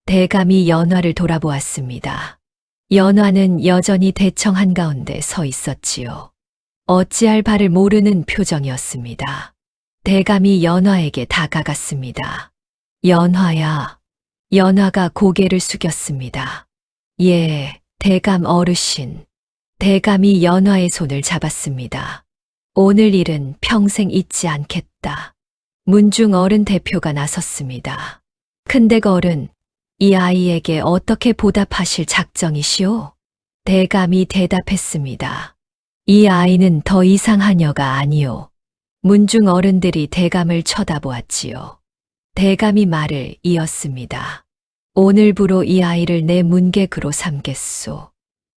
대감이 연화를 돌아보았습니다. 연화는 여전히 대청 한가운데 서 있었지요. 어찌할 바를 모르는 표정이었습니다. 대감이 연화에게 다가갔습니다. 연화야. 연화가 고개를 숙였습니다. 예, 대감 어르신. 대감이 연화의 손을 잡았습니다. 오늘 일은 평생 잊지 않겠다. 문중 어른 대표가 나섰습니다. 큰데가 어른, 이 아이에게 어떻게 보답하실 작정이시오? 대감이 대답했습니다. 이 아이는 더 이상 하녀가 아니오. 문중 어른들이 대감을 쳐다보았지요. 대감이 말을 이었습니다. 오늘부로 이 아이를 내 문객으로 삼겠소.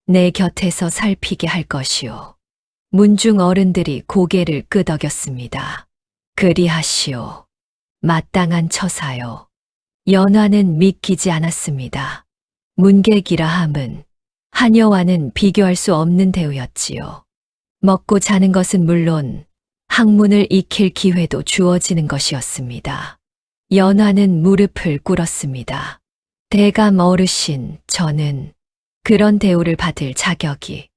내 곁에서 살피게 할 것이오. 문중 어른들이 고개를 끄덕였습니다. 그리하시오. 마땅한 처사요. 연화는 믿기지 않았습니다. 문객이라 함은 하녀와는 비교할 수 없는 대우였지요. 먹고 자는 것은 물론 학문을 익힐 기회도 주어지는 것이었습니다. 연화는 무릎을 꿇었습니다. 대감 어르신, 저는 그런 대우를 받을 자격이.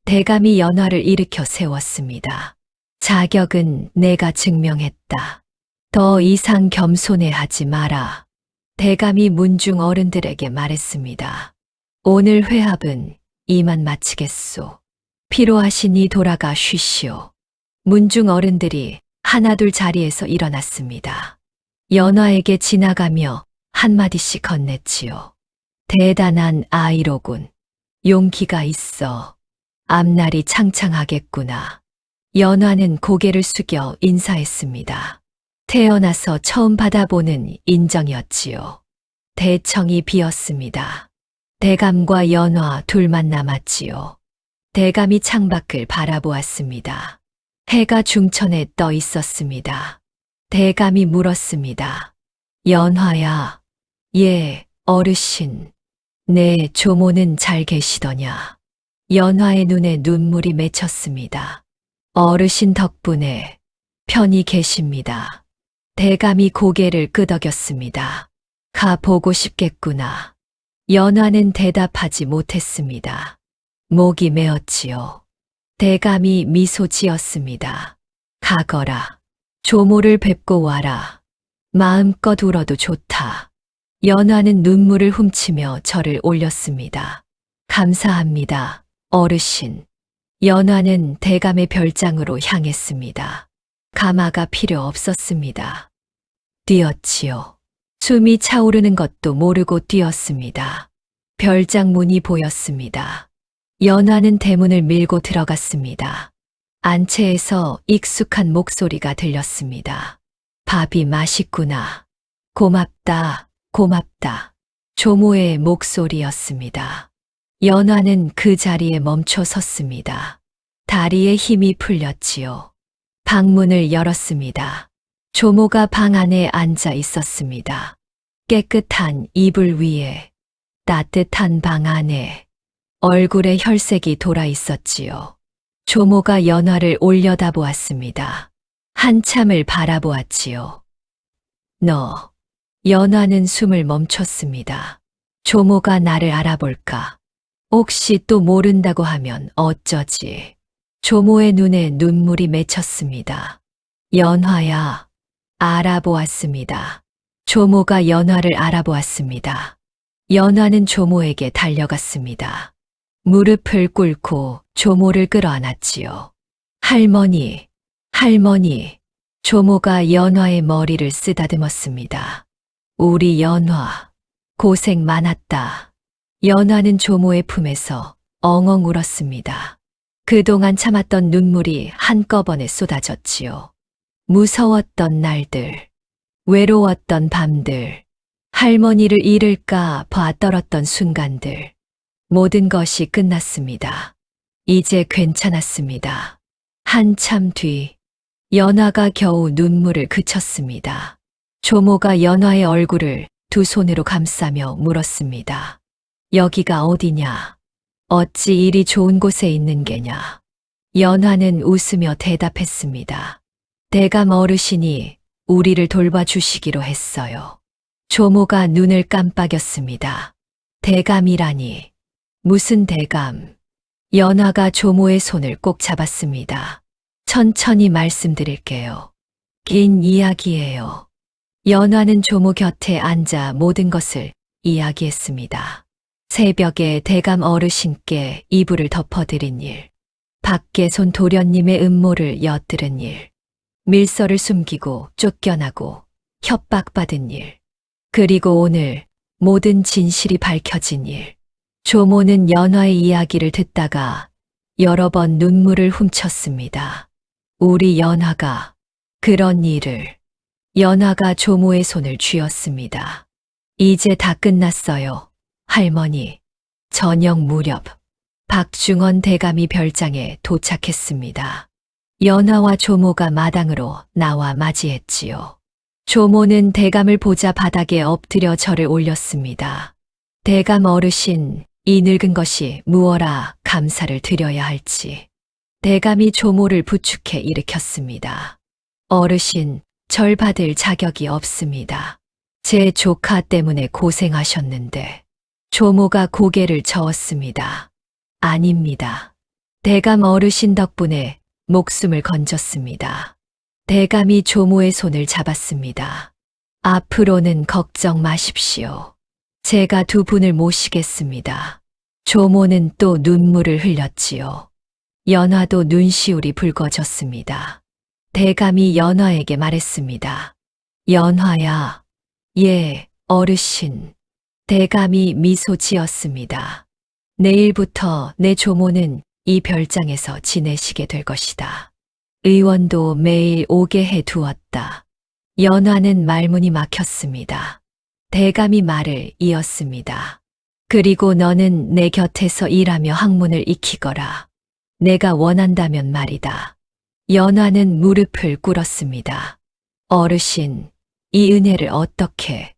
대감이 연화를 일으켜 세웠습니다. 자격은 내가 증명했다. 더 이상 겸손해 하지 마라. 대감이 문중 어른들에게 말했습니다. 오늘 회합은 이만 마치겠소. 피로하시니 돌아가 쉬시오. 문중 어른들이 하나둘 자리에서 일어났습니다. 연화에게 지나가며 한마디씩 건넸지요. 대단한 아이로군. 용기가 있어. 앞날이 창창하겠구나. 연화는 고개를 숙여 인사했습니다. 태어나서 처음 받아보는 인정이었지요. 대청이 비었습니다. 대감과 연화 둘만 남았지요. 대감이 창밖을 바라보았습니다. 해가 중천에 떠 있었습니다. 대감이 물었습니다. 연화야. 예, 어르신. 내 조모는 잘 계시더냐. 연화의 눈에 눈물이 맺혔습니다. 어르신 덕분에 편히 계십니다. 대감이 고개를 끄덕였습니다. 가보고 싶겠구나. 연화는 대답하지 못했습니다. 목이 메었지요. 대감이 미소 지었습니다. 가거라. 조모를 뵙고 와라. 마음껏 울어도 좋다. 연화는 눈물을 훔치며 절을 올렸습니다. 감사합니다, 어르신. 연화는 대감의 별장으로 향했습니다. 가마가 필요 없었습니다. 뛰었지요. 숨이 차오르는 것도 모르고 뛰었습니다. 별장 문이 보였습니다. 연화는 대문을 밀고 들어갔습니다. 안채에서 익숙한 목소리가 들렸습니다. 밥이 맛있구나. 고맙다, 고맙다. 조모의 목소리였습니다. 연화는 그 자리에 멈춰 섰습니다. 다리에 힘이 풀렸지요. 방문을 열었습니다. 조모가 방 안에 앉아 있었습니다. 깨끗한 이불 위에 따뜻한 방 안에 얼굴에 혈색이 돌아 있었지요. 조모가 연화를 올려다보았습니다. 한참을 바라보았지요. 너. 연화는 숨을 멈췄습니다. 조모가 나를 알아볼까? 혹시 또 모른다고 하면 어쩌지? 조모의 눈에 눈물이 맺혔습니다. 연화야, 알아보았습니다. 조모가 연화를 알아보았습니다. 연화는 조모에게 달려갔습니다. 무릎을 꿇고 조모를 끌어안았지요. 할머니, 할머니. 조모가 연화의 머리를 쓰다듬었습니다. 우리 연화, 고생 많았다. 연화는 조모의 품에서 엉엉 울었습니다. 그동안 참았던 눈물이 한꺼번에 쏟아졌지요. 무서웠던 날들, 외로웠던 밤들, 할머니를 잃을까 봐 떨었던 순간들, 모든 것이 끝났습니다. 이제 괜찮았습니다. 한참 뒤, 연화가 겨우 눈물을 그쳤습니다. 조모가 연화의 얼굴을 두 손으로 감싸며 물었습니다. 여기가 어디냐? 어찌 이리 좋은 곳에 있는 게냐? 연화는 웃으며 대답했습니다. 대감 어르신이 우리를 돌봐주시기로 했어요. 조모가 눈을 깜빡였습니다. 대감이라니. 무슨 대감? 연화가 조모의 손을 꼭 잡았습니다. 천천히 말씀드릴게요. 긴 이야기예요. 연화는 조모 곁에 앉아 모든 것을 이야기했습니다. 새벽에 대감 어르신께 이불을 덮어드린 일, 밖에 손 도련님의 음모를 엿들은 일, 밀서를 숨기고 쫓겨나고 협박받은 일, 그리고 오늘 모든 진실이 밝혀진 일. 조모는 연화의 이야기를 듣다가 여러 번 눈물을 훔쳤습니다. 우리 연화가 그런 일을. 연화가 조모의 손을 쥐었습니다. 이제 다 끝났어요. 할머니. 저녁 무렵 박중원 대감이 별장에 도착했습니다. 연화와 조모가 마당으로 나와 맞이했지요. 조모는 대감을 보자 바닥에 엎드려 절을 올렸습니다. 대감 어르신, 이 늙은 것이 무어라 감사를 드려야 할지. 대감이 조모를 부축해 일으켰습니다. 어르신, 절 받을 자격이 없습니다. 제 조카 때문에 고생하셨는데. 조모가 고개를 저었습니다. 아닙니다. 대감 어르신 덕분에 목숨을 건졌습니다. 대감이 조모의 손을 잡았습니다. 앞으로는 걱정 마십시오. 제가 두 분을 모시겠습니다. 조모는 또 눈물을 흘렸지요. 연화도 눈시울이 붉어졌습니다. 대감이 연화에게 말했습니다. 연화야. 예, 어르신. 대감이 미소 지었습니다. 내일부터 내 조모는 이 별장에서 지내시게 될 것이다. 의원도 매일 오게 해 두었다. 연화는 말문이 막혔습니다. 대감이 말을 이었습니다. 그리고 너는 내 곁에서 일하며 학문을 익히거라. 내가 원한다면 말이다. 연화는 무릎을 꿇었습니다. 어르신, 이 은혜를 어떻게?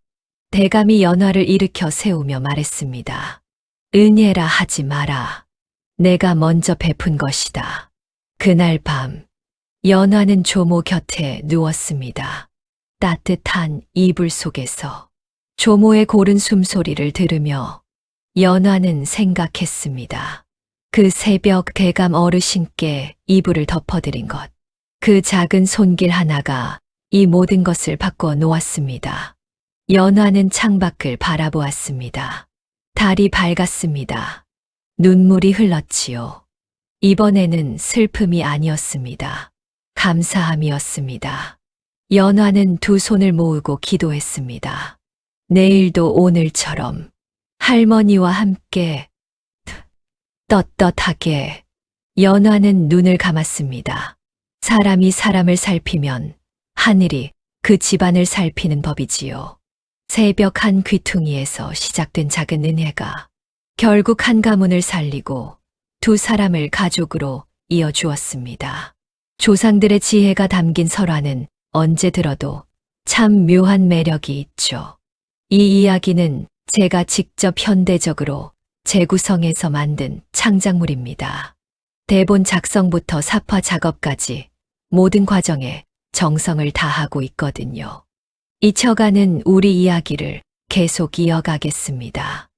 대감이 연화를 일으켜 세우며 말했습니다. 은혜라 하지 마라. 내가 먼저 베푼 것이다. 그날 밤, 연화는 조모 곁에 누웠습니다. 따뜻한 이불 속에서 조모의 고른 숨소리를 들으며 연화는 생각했습니다. 그 새벽 대감 어르신께 이불을 덮어드린 것, 그 작은 손길 하나가 이 모든 것을 바꿔 놓았습니다. 연화는 창밖을 바라보았습니다. 달이 밝았습니다. 눈물이 흘렀지요. 이번에는 슬픔이 아니었습니다. 감사함이었습니다. 연화는 두 손을 모으고 기도했습니다. 내일도 오늘처럼 할머니와 함께 떳떳하게. 연화는 눈을 감았습니다. 사람이 사람을 살피면 하늘이 그 집안을 살피는 법이지요. 새벽 한 귀퉁이에서 시작된 작은 은혜가 결국 한 가문을 살리고 두 사람을 가족으로 이어주었습니다. 조상들의 지혜가 담긴 설화는 언제 들어도 참 묘한 매력이 있죠. 이 이야기는 제가 직접 현대적으로 재구성해서 만든 창작물입니다. 대본 작성부터 사파 작업까지 모든 과정에 정성을 다하고 있거든요. 잊혀가는 우리 이야기를 계속 이어가겠습니다.